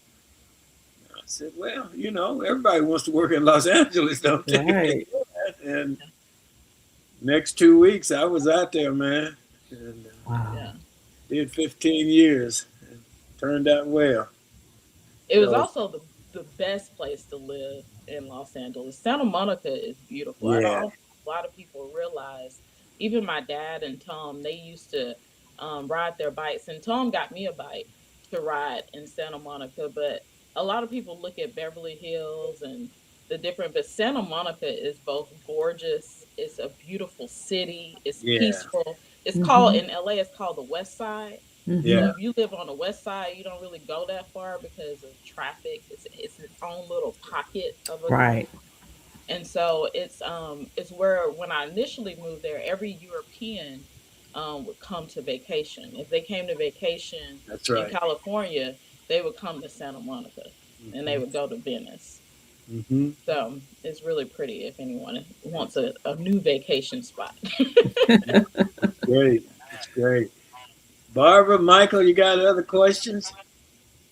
S1: I said, "Well, everybody wants to work in Los Angeles, don't they?"
S3: Right.
S1: And next 2 weeks, I was out there, man, and
S3: Wow.
S6: Yeah.
S1: did 15 years. And turned out well.
S6: It was
S1: So
S6: also the best place to live in Los Angeles. Santa Monica is beautiful. I
S1: yeah,
S6: don't think a lot of people realize. Even my dad and Tom, they used to ride their bikes, and Tom got me a bike to ride in Santa Monica. But a lot of people look at Beverly Hills and the different, but Santa Monica is both gorgeous. It's a beautiful city. It's
S1: yeah,
S6: peaceful. It's called
S3: Hmm.
S6: in LA. It's called the West Side. So
S3: Hmm.
S1: yeah,
S6: if you live on the west side, you don't really go that far because of traffic. It's its own little pocket of a
S3: Right.
S6: and so it's where when I initially moved there, every European would come to vacation. If they came to vacation
S1: that's
S6: in
S1: right.
S6: California, they would come to Santa Monica and they
S1: Hmm.
S6: would go to Venice.
S1: Hmm.
S6: So it's really pretty if anyone wants a new vacation spot.
S1: Great, it's great. Barbara, Michael, you got other questions?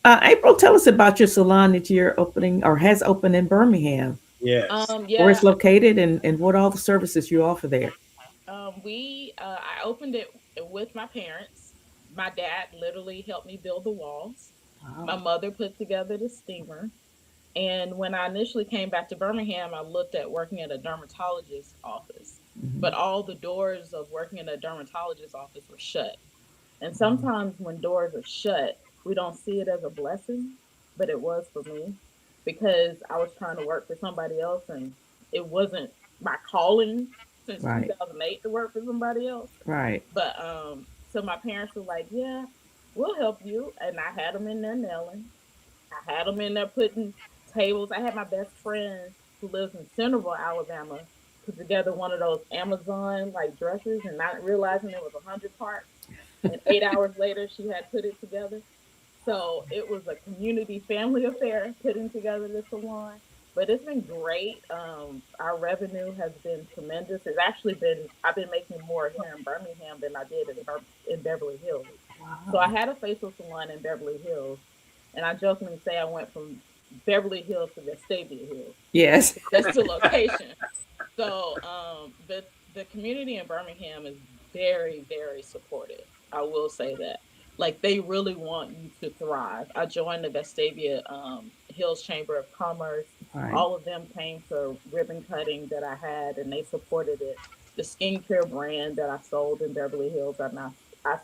S3: April, tell us about your salon that you're opening or has opened in Birmingham.
S1: Yes.
S3: Where it's
S6: Yeah,
S3: located and what all the services you offer there.
S6: I opened it with my parents. My dad literally helped me build the walls. My
S3: Wow.
S6: mother put together the steamer. And when I initially came back to Birmingham, I looked at working at a dermatologist's office.
S3: Hmm.
S6: But all the doors of working in a dermatologist's office were shut. And sometimes when doors are shut, we don't see it as a blessing, but it was for me because I was trying to work for somebody else and it wasn't my calling since
S3: Right.
S6: 2008 to work for somebody else.
S3: Right.
S6: But so my parents were like, "Yeah, we'll help you." And I had them in there nailing. I had them in there putting tables. I had my best friend who lives in Centerville, Alabama. put together one of those Amazon like dresses and not realizing it was 100 parts. And 8 hours later, she had put it together. So it was a community family affair putting together the salon. But it's been great. Our revenue has been tremendous. It's actually been, I've been making more here in Birmingham than I did in Beverly Hills. So I
S3: Wow.
S6: had a facial salon in Beverly Hills, and I jokingly say I went from Beverly Hills to Vestavia Hills.
S3: Yes.
S6: That's the location. So the community in Birmingham is very, very supportive. I will say that. Like they really want you to thrive. I joined the Vestavia Hills Chamber of Commerce.
S3: Right.
S6: All of them came to ribbon cutting that I had, and they supported it. The skincare brand that I sold in Beverly Hills, I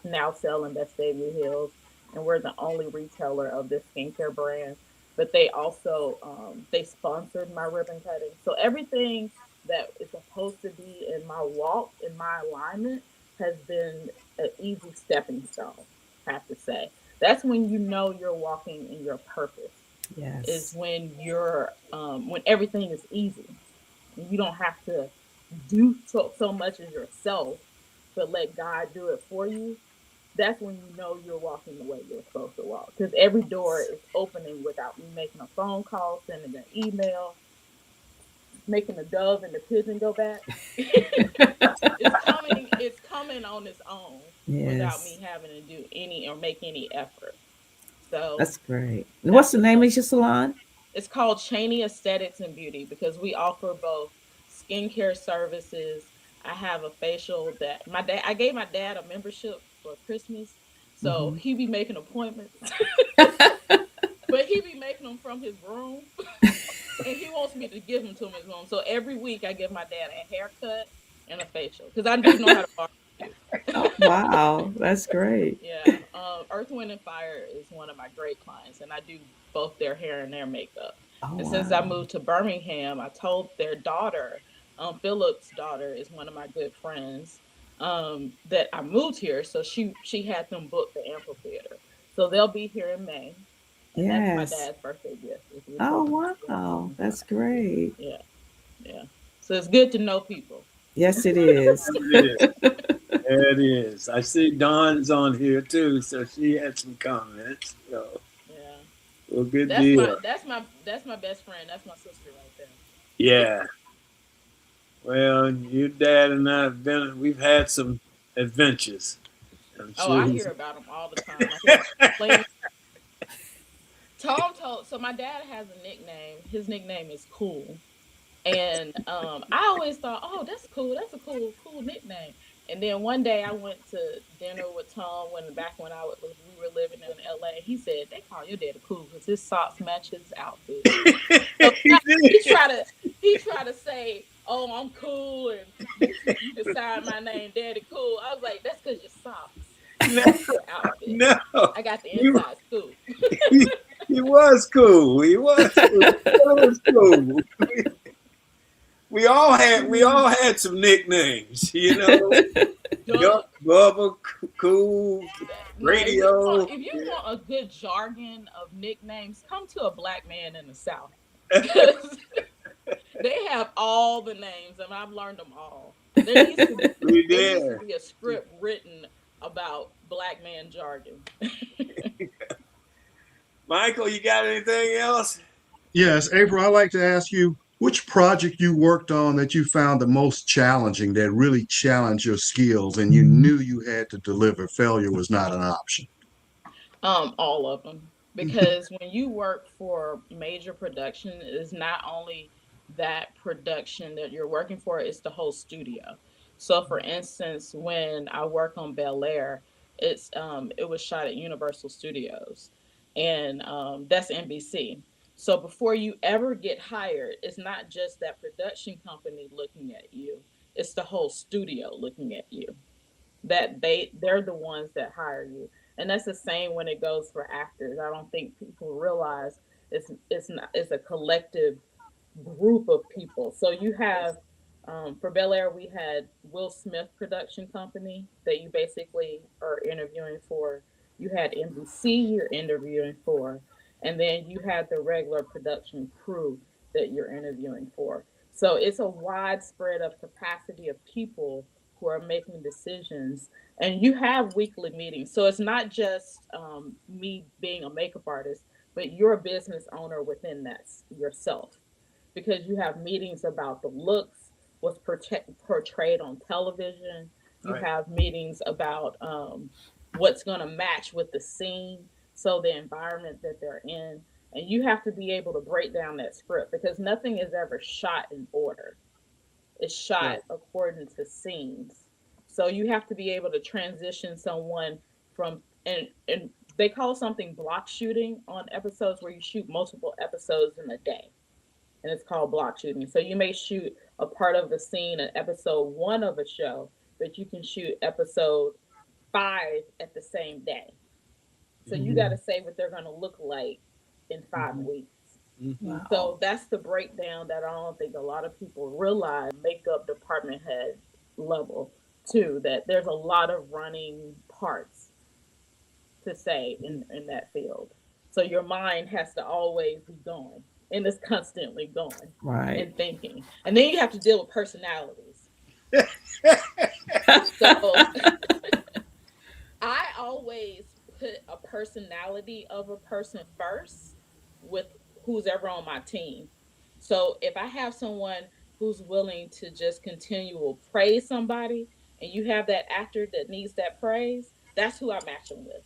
S6: now sell in Vestavia Hills, and we're the only retailer of this skincare brand. But they also they sponsored my ribbon cutting, so everything that is supposed to be in my walk, in my alignment, has been an easy stepping stone, I have to say. That's when you know you're walking in your purpose, is
S3: Yes.
S6: when everything is easy. You don't have to do so much as yourself, but let God do it for you. That's when you know you're walking the way you're supposed to walk. Because every door is opening without me making a phone call, sending an email, making the dove and the pigeon go back. It's coming on its own without
S3: Yes.
S6: me having to do any or make any effort. So
S3: That's great. And what's
S6: that's
S3: the
S6: what's
S3: name
S6: going.
S3: of your salon?
S6: It's called Chaney Aesthetics and Beauty because we offer both skincare services. I have a facial that my dad I gave my dad a membership for Christmas. So
S3: Hmm.
S6: he be making appointments, but he be making them from his room. And he wants me to give him to him his room. So every week I give my dad a haircut and a facial because I do know how to barbecue.
S3: Oh, wow. That's great.
S6: Yeah, Earth, Wind, and Fire is one of my great clients, and I do both their hair and their makeup.
S3: Oh,
S6: And since I
S3: wow.
S6: moved to Birmingham, I told their daughter, Philip's daughter is one of my good friends, that I moved here, so she had them book the amphitheater, so they'll be here in May, and that's my
S3: Yes.
S6: dad's birthday gift. Is we're
S3: Oh,
S6: taking them to the Earth, Wind,
S3: wow.
S6: and
S3: That's
S6: Fire.
S3: great.
S6: Yeah, yeah. So it's good to know people.
S3: Yes, it is.
S1: It is. It is. I see Dawn's on here too, so she had some comments. So,
S6: Yeah,
S1: well, good
S6: that's my
S1: deal.
S6: that's my that's my best friend. That's my sister right there.
S1: Yeah. Well, your dad and I have been. We've had some adventures. I'm
S6: Oh,
S1: sure
S6: I
S1: he's.
S6: hear about them all the time. I hear them complaining. Tom told. So my dad has a nickname. His nickname is Cool, and I always thought, oh, that's cool. That's a cool nickname. And then one day I went to dinner with Tom when we were living in LA. He said they call your daddy cool because his socks match his outfit. So
S1: He
S6: he
S1: did.
S6: try to he try to say, "Oh, I'm cool, and you can sign my name, Daddy Cool." I was like, "That's because your socks
S1: No,
S6: match your outfit.
S1: no.
S6: I got the
S1: He,
S6: inside scoop."
S1: he was cool. He was cool. He was cool. We all had some nicknames,
S6: Duck.
S1: Bubba, Cool,
S6: Now,
S1: Radio.
S6: if you
S1: Yeah.
S6: want a good jargon of nicknames, come to a black man in the South because they have all the names, and I've learned them all.
S1: We
S6: There needs to
S1: did.
S6: be a script written about black man jargon.
S1: Michael, you got anything else?
S4: Yes, April, I'd like to ask you which project you worked on that you found the most challenging, that really challenged your skills and you knew you had to deliver. Failure was not an option.
S6: All of them. Because when you work for major production, it's not only that production that you're working for, it's the whole studio. So for instance, when I work on Bel Air, it was shot at Universal Studios, and that's NBC. So before you ever get hired, it's not just that production company looking at you, it's the whole studio looking at you, that they're the ones that hire you. And that's the same when it goes for actors. I don't think people realize it's a collective group of people. So you have, for Bel Air, we had Will Smith production company that you basically are interviewing for. You had NBC you're interviewing for, and then you had the regular production crew that you're interviewing for. So it's a widespread of capacity of people who are making decisions. And you have weekly meetings. So it's not just me being a makeup artist, but you're a business owner within that yourself, because you have meetings about the looks, what's portrayed on television. You
S1: Right.
S6: have meetings about what's going to match with the scene, so the environment that they're in. And you have to be able to break down that script, because nothing is ever shot in order. It's shot
S1: Right.
S6: according to scenes. So you have to be able to transition someone from, and they call something block shooting on episodes, where you shoot multiple episodes in a day, and it's called block shooting. So you may shoot a part of the scene in episode one of a show, but you can shoot episode five at the same day. So you got to say what they're going to look like in 5 weeks.
S1: Mm-hmm.
S6: So that's the breakdown that I don't think a lot of people realize, makeup department head level too, that there's a lot of running parts to say in that field. So your mind has to always be going, and it's constantly going
S3: Right.
S6: and thinking. And then you have to deal with personalities. So I always put a personality of a person first with who's ever on my team. So if I have someone who's willing to just continual praise somebody, and you have that actor that needs that praise, that's who I match them with.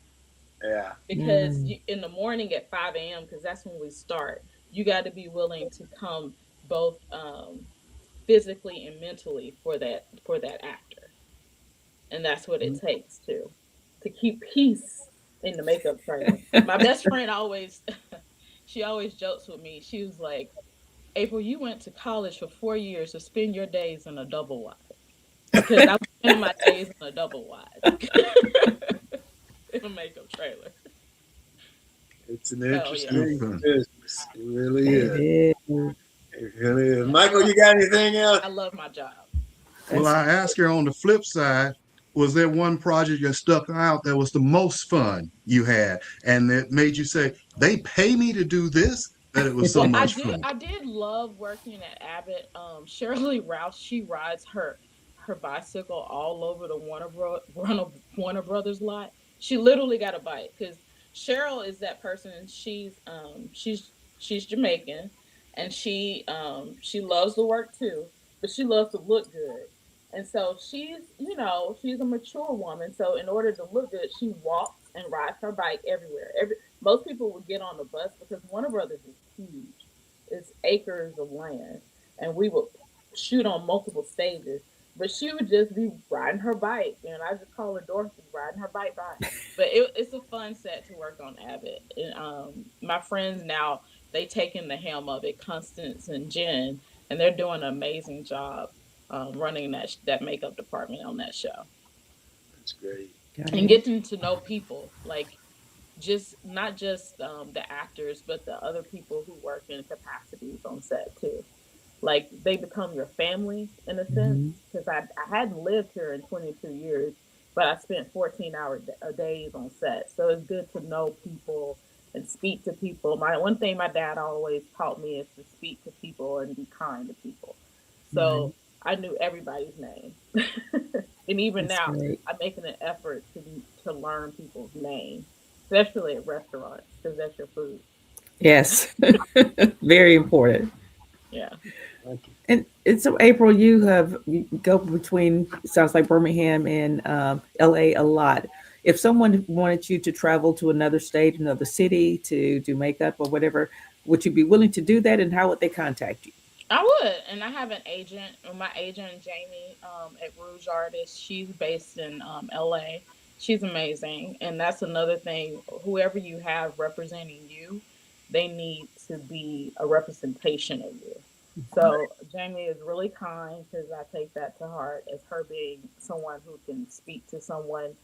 S1: Yeah.
S6: Because in the morning at 5 a.m., because that's when we start, you got to be willing to come both physically and mentally for that actor. And that's what it takes to keep peace in the makeup trailer. My best friend always she always jokes with me. She was like, April, you went to college for 4 years to spend your days in a double wide. Because I was spending my days in a double wide in a makeup trailer.
S1: It's an
S6: Hell yeah.
S1: interesting
S4: Super.
S1: business. It really
S3: It
S1: is.
S3: is.
S1: It really is.
S6: Yeah.
S1: Michael, you got anything else?
S6: I love my job.
S4: Well,
S3: That's
S4: I asked her on the flip side, was there one project that stuck out that was the most fun you had and that made you say, they pay me to do this? That it was so
S6: Well, I
S4: much
S6: did
S4: fun.
S6: I did love working at Abbott. Shirley Rouse, she rides her bicycle all over the Warner Brothers lot. She literally got a bike, because Cheryl is that person. She's Jamaican, and she loves to work too, but she loves to look good. And so she's a mature woman. So in order to look good, she walks and rides her bike everywhere. Most people would get on the bus, because Warner Brothers is huge. It's acres of land, and we would shoot on multiple stages. But she would just be riding her bike, and I just call her Dorothy, riding her bike by. But it's a fun set to work on Abbott. And my friends now, they taking the helm of it, Constance and Jen, and they're doing an amazing job running that makeup department on that show,
S1: That's great.
S3: got
S6: and
S3: it.
S6: getting to know people, like just not just the actors, but the other people who work in capacities on set too. Like they become your family in a sense, because I hadn't lived here in 22 years, but I spent 14-hour days on set. So it's good to know people and speak to people. My one thing my dad always taught me is to speak to people and be kind to people.
S3: Right.
S6: So I knew everybody's name. And even
S3: That's
S6: now,
S3: great.
S6: I'm making an effort to learn people's names, especially at restaurants, because that's your food.
S3: Yes. Very important.
S6: Yeah.
S1: Thank you.
S3: And so, April, you go between, it sounds like Birmingham and LA a lot. If someone wanted you to travel to another state, another city to do makeup or whatever, would you be willing to do that? And how would they contact you?
S6: I would, and I have an agent. My agent Jamie at Rouge Artist. She's based in LA. She's amazing, and that's another thing. Whoever you have representing you, they need to be a representation of you. So Jamie is really kind, because I take that to heart as her being someone who can speak to someone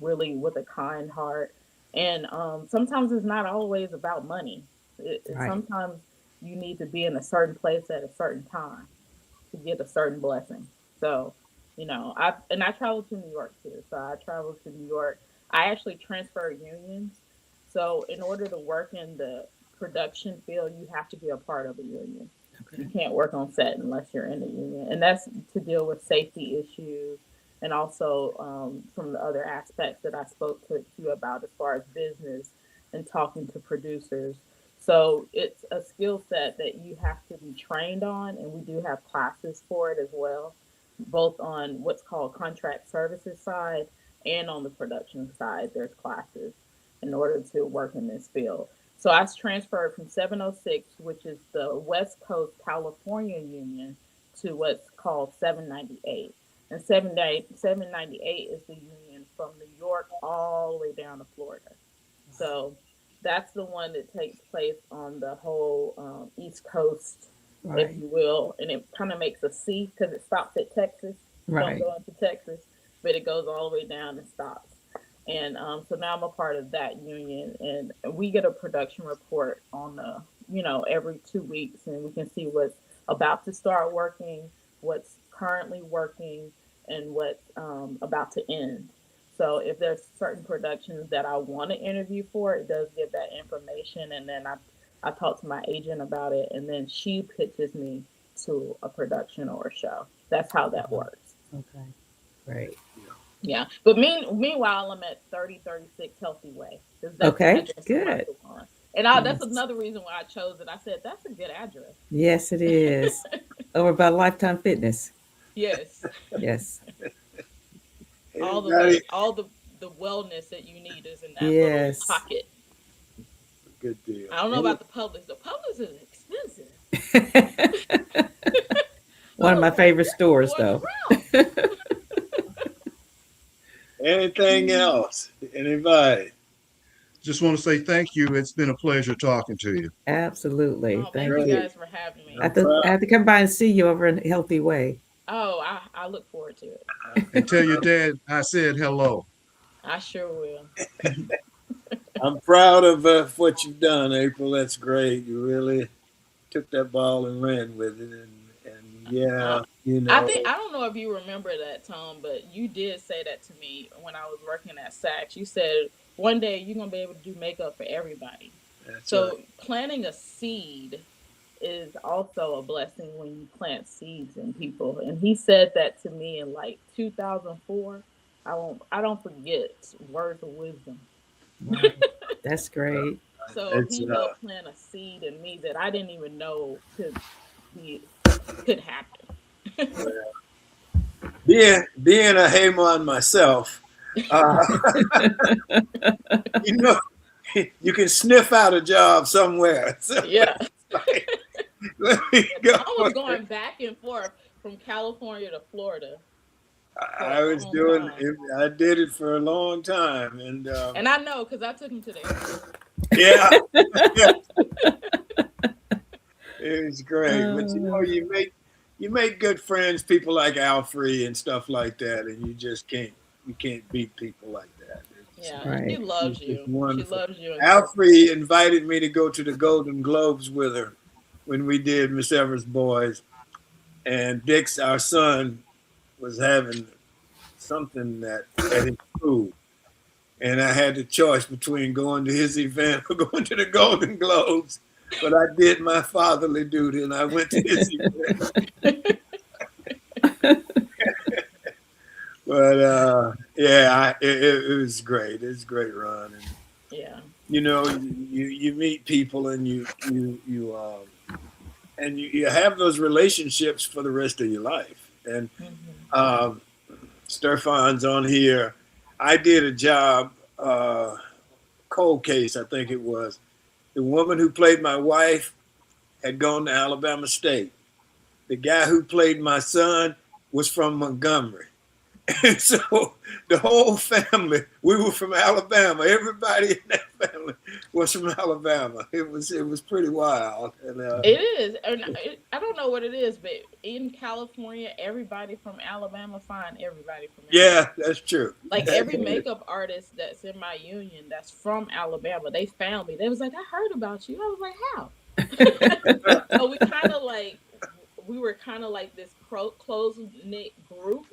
S6: really with a kind heart. And sometimes it's not always about money.
S3: Right.
S6: Sometimes you need to be in a certain place at a certain time to get a certain blessing. So, I traveled to New York too. So I traveled to New York. I actually transferred unions. So in order to work in the production field, you have to be a part of a union.
S3: Okay.
S6: You can't work on set unless you're in the union, and that's to deal with safety issues and also from the other aspects that I spoke to you about as far as business and talking to producers. So it's a skill set that you have to be trained on, and we do have classes for it as well, both on what's called contract services side and on the production side. There's classes in order to work in this field. So I was transferred from 706, which is the West Coast California Union, to what's called 798. And 798 is the union from New York all the way down to Florida. So that's the one that takes place on the whole East Coast,
S3: Right.
S6: if you will. And it kind of makes a C because it stops at Texas.
S3: Right.
S6: Don't go into Texas, but it goes all the way down and stops. And so now I'm a part of that union, and we get a production report on every 2 weeks, and we can see what's about to start working, what's currently working, and what's about to end. So if there's certain productions that I want to interview for, it does give that information, and then I talk to my agent about it, and then she pitches me to a production or a show. That's how that works.
S3: Okay. Great.
S6: Yeah. But meanwhile, I'm at 3036 Healthy Way. That's
S3: Okay,
S6: the address of my
S3: good.
S6: salon. And that's
S3: Yes.
S6: another reason why I chose it. I said, that's a good address.
S3: Yes, it is. Over by Lifetime Fitness.
S6: Yes.
S3: Yes.
S6: All the
S1: Anybody?
S6: all the wellness that you need is in that little
S3: Yes.
S6: pocket.
S1: Good deal.
S6: I don't know about the Publix. The Publix is expensive.
S3: One of my favorite stores,
S6: Going
S3: though.
S6: around.
S1: Anything else? Anybody?
S4: Just want to say thank you. It's been a pleasure talking to you.
S3: Absolutely.
S6: Oh,
S3: Thank
S6: thank
S3: you.
S6: you guys for having me.
S3: I have to come by and see you over in Healthy Way.
S6: Oh, I look forward to it.
S4: And tell your dad I said hello.
S6: I sure will.
S1: I'm proud of what you've done, April. That's great. You really took that ball and ran with it, and yeah,
S6: I don't know if you remember that, Tom, but you did say that to me when I was working at Saks. You said one day you're gonna be able to do makeup for everybody.
S1: that's
S6: So
S1: right.
S6: planting a seed is also a blessing when you plant seeds in people. And he said that to me in like 2004. I don't forget words of wisdom.
S3: Wow. That's great.
S6: So
S1: It's
S6: he helped plant a seed in me that I didn't even know could happen.
S1: being a Haman myself. Uh, you know, you can sniff out a job somewhere. So
S6: Yeah.
S1: like, let me go.
S6: I was going back and forth from California to Florida.
S1: I was doing it. I did it for a long time, and
S6: I know because I took him to the airport.
S1: yeah, it was great. But you make good friends, people like Alfred and stuff like that, and you can't beat people like that.
S6: Yeah,
S3: Right.
S6: she loves you. She loves you.
S1: Alfred invited me to go to the Golden Globes with her when we did Miss Evers Boys, and Dix, our son, was having something at his school, and I had the choice between going to his event or going to the Golden Globes. But I did my fatherly duty, and I went to his event. But yeah, it was great. It's a great run, and
S6: Yeah.
S1: you meet people, and you have those relationships for the rest of your life. And Stefan's on here. I did a job, cold case, I think it was. The woman who played my wife had gone to Alabama State. The guy who played my son was from Montgomery. And so the whole family, we were from Alabama. Everybody in that family was from Alabama. It was pretty wild. And,
S6: it is. And I don't know what it is, but in California, everybody from Alabama find everybody from Alabama.
S1: Yeah, that's true.
S6: Like every makeup artist that's in my union that's from Alabama, they found me. They was like, I heard about you. I was like, how? So we were kind of like this close knit group.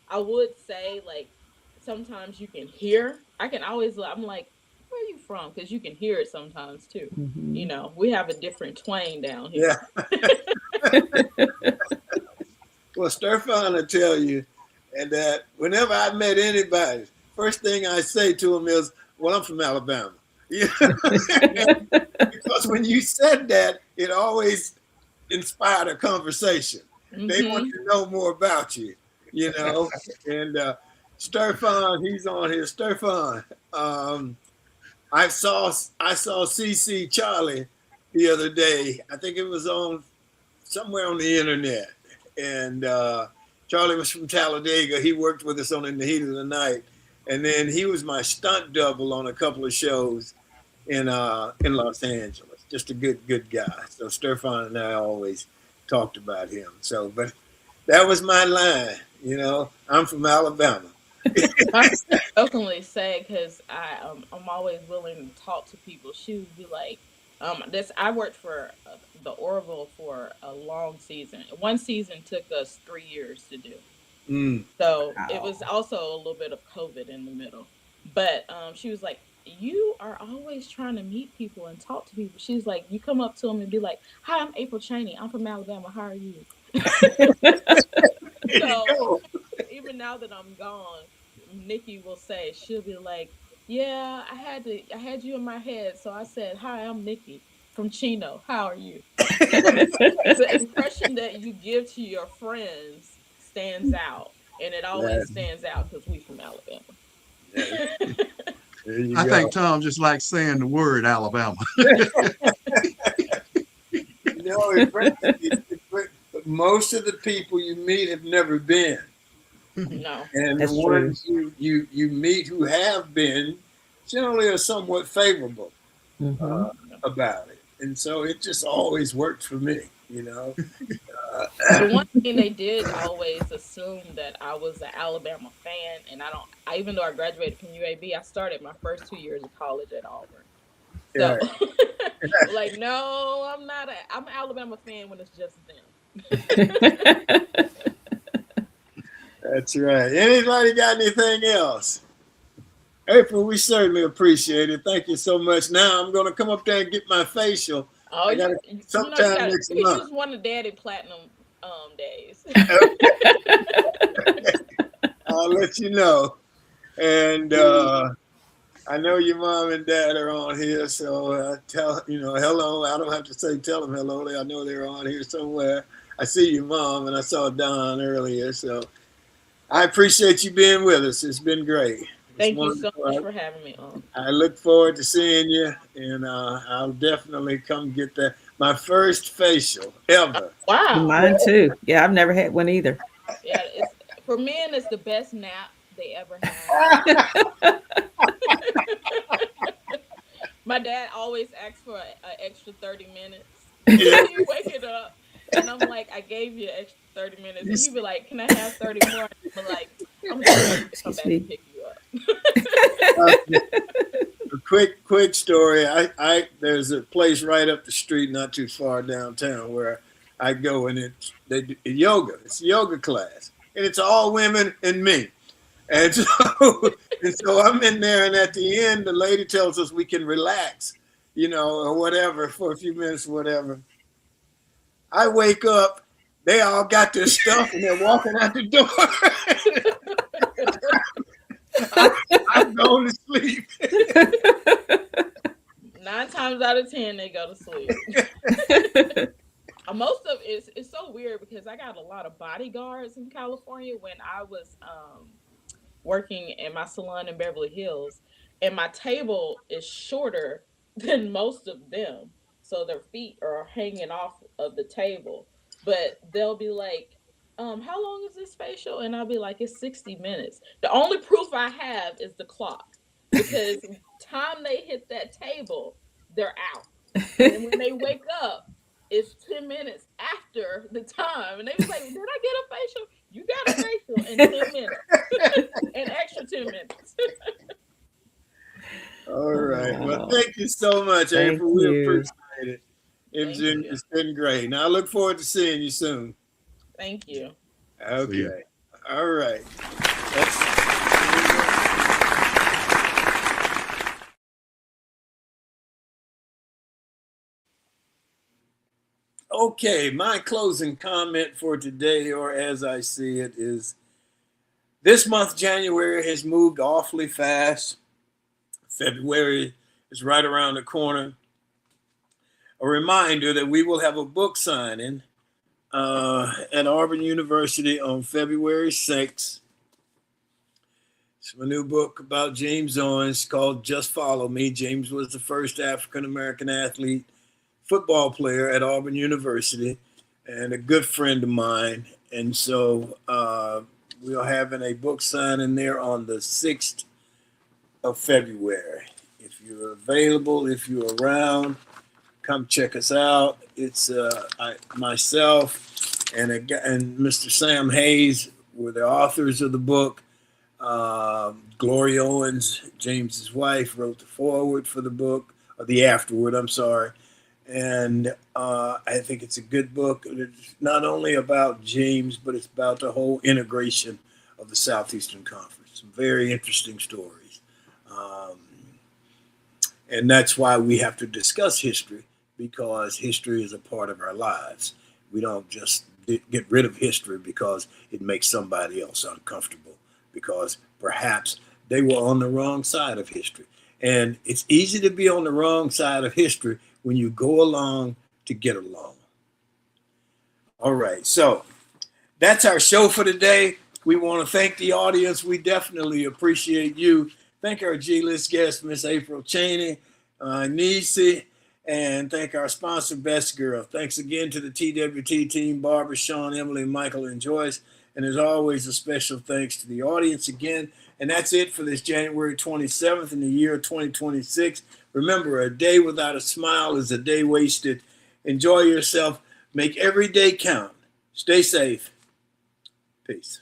S6: I would say like sometimes you can hear. I'm like, where are you from? Because you can hear it sometimes too.
S3: Mhm.
S6: We have a different twang down here.
S1: Yeah. Well, Stefan will tell you, and that whenever I met anybody, first thing I say to him is, "Well, I'm from Alabama." You know? Because when you said that, it always inspired a conversation. They want to know more about you, you know. And Stefan, he's on here. Stefan, I saw CC Charlie the other day. I think it was on somewhere on the internet, and Charlie was from Talladega. He worked with us on In the Heat of the Night, and then he was my stunt double on a couple of shows in Los Angeles. Just a good guy. So Stefan and I always talked about him. So, but that was my line. You know, I'm from Alabama.
S6: I openly say, because I'm always willing to talk to people. She would be like, I worked for the Orville for a long season. One season took us 3 years to do. So
S3: Wow.
S6: it was also a little bit of COVID in the middle. But she was like, you are always trying to meet people and talk to people. She's like, you come up to them and be like, "Hi, I'm April Chaney. I'm from Alabama. How are you?" So even now that I'm gone, Nikki will say, she'll be like, "Yeah, I had you in my head, so I said, 'Hi, I'm Nikki from Chino. How are you?'" The impression that you give to your friends stands out, and it always stands out because we from Alabama.
S1: There you
S4: I
S1: go.
S4: think Tom just likes saying the word Alabama.
S1: Most of the people you meet have never been.
S6: No.
S1: And
S3: That's
S1: the ones you meet who have been generally are somewhat favorable about it. And so it just always worked for me, you know.
S6: The one thing they did always assume that I was an Alabama fan, and even though I graduated from UAB, I started my first 2 years of college at Auburn. So, like, no, I'm not. I'm an Alabama fan when it's just them.
S1: That's right. Anybody got anything else? April, we certainly appreciate it. Thank you so much. Now I'm going to come up there and get my facial.
S6: Oh,
S1: I got sometime next
S6: you
S1: month.
S6: use one of Daddy Platinum days.
S1: I'll let you know. And I know your mom and dad are on here, so hello. I don't have to say tell them hello. I know they're on here somewhere. I see your mom, and I saw Don earlier. So I appreciate you being with us. It's been great.
S6: Thank you so much for having me on.
S1: I look forward to seeing you, and I'll definitely come get that. My first facial ever.
S6: Wow.
S3: Mine too. Yeah, I've never had one either.
S6: Yeah, for men, it's the best nap they ever had. My dad always asks for an extra 30 minutes. You wake it up, and I'm like, I gave you an extra 30 minutes. And he'd be like, "Can I have 30 more?" And I'm like, "I'm going to come back and pick you up."
S1: A quick story. There's a place right up the street, not too far downtown, where I go, and they do yoga. It's a yoga class, and it's all women and me. And so I'm in there, and at the end, the lady tells us we can relax, or whatever, for a few minutes, whatever. I wake up, they all got their stuff, and they're walking out the door. I'm going to sleep.
S6: 9 times out of 10, they go to sleep. Most of it's so weird because I got a lot of bodyguards in California when I was working in my salon in Beverly Hills, and my table is shorter than most of them, so their feet are hanging off of the table. But they'll be like, "How long is this facial?" And I'll be like, "It's 60 minutes." The only proof I have is the clock, because time they hit that table, they're out. And when they wake up, it's 10 minutes after the time. And they was like, "Did I get a facial?" "You got a facial in 10 minutes. An extra 10 minutes.
S1: All right. Well, thank you so much, April. We appreciate it. It's been great. Now I look forward to seeing you soon.
S6: Thank you.
S1: Okay. All right. Okay, my closing comment for today, or as I see it, is this month, January, has moved awfully fast. February is right around the corner. A reminder that we will have a book signing at Auburn University on February 6th. It's a new book about James Owens called Just Follow Me. James was the first African-American athlete, football player at Auburn University, and a good friend of mine. And so we're having a book signing there on the 6th of February. If you're available, if you're around, come check us out. It's myself and Mr. Sam Hayes were the authors of the book. Gloria Owens, James's wife, wrote the foreword for the book, or the afterword, I'm sorry. And I think it's a good book. It's not only about James, but it's about the whole integration of the Southeastern Conference. Some very interesting stories. And that's why we have to discuss history, because history is a part of our lives. We don't just get rid of history because it makes somebody else uncomfortable, because perhaps they were on the wrong side of history. And it's easy to be on the wrong side of history when you go along to get along. All right, so that's our show for today. We want to thank the audience. We definitely appreciate you. Thank our G-list guest, Miss April Chaney, Nisi, and thank our sponsor, Best Girl. Thanks again to the TWT team, Barbara, Sean, Emily, Michael, and Joyce. And as always, a special thanks to the audience again. And that's it for this January 27th in the year 2026. Remember, a day without a smile is a day wasted. Enjoy yourself. Make every day count. Stay safe. Peace.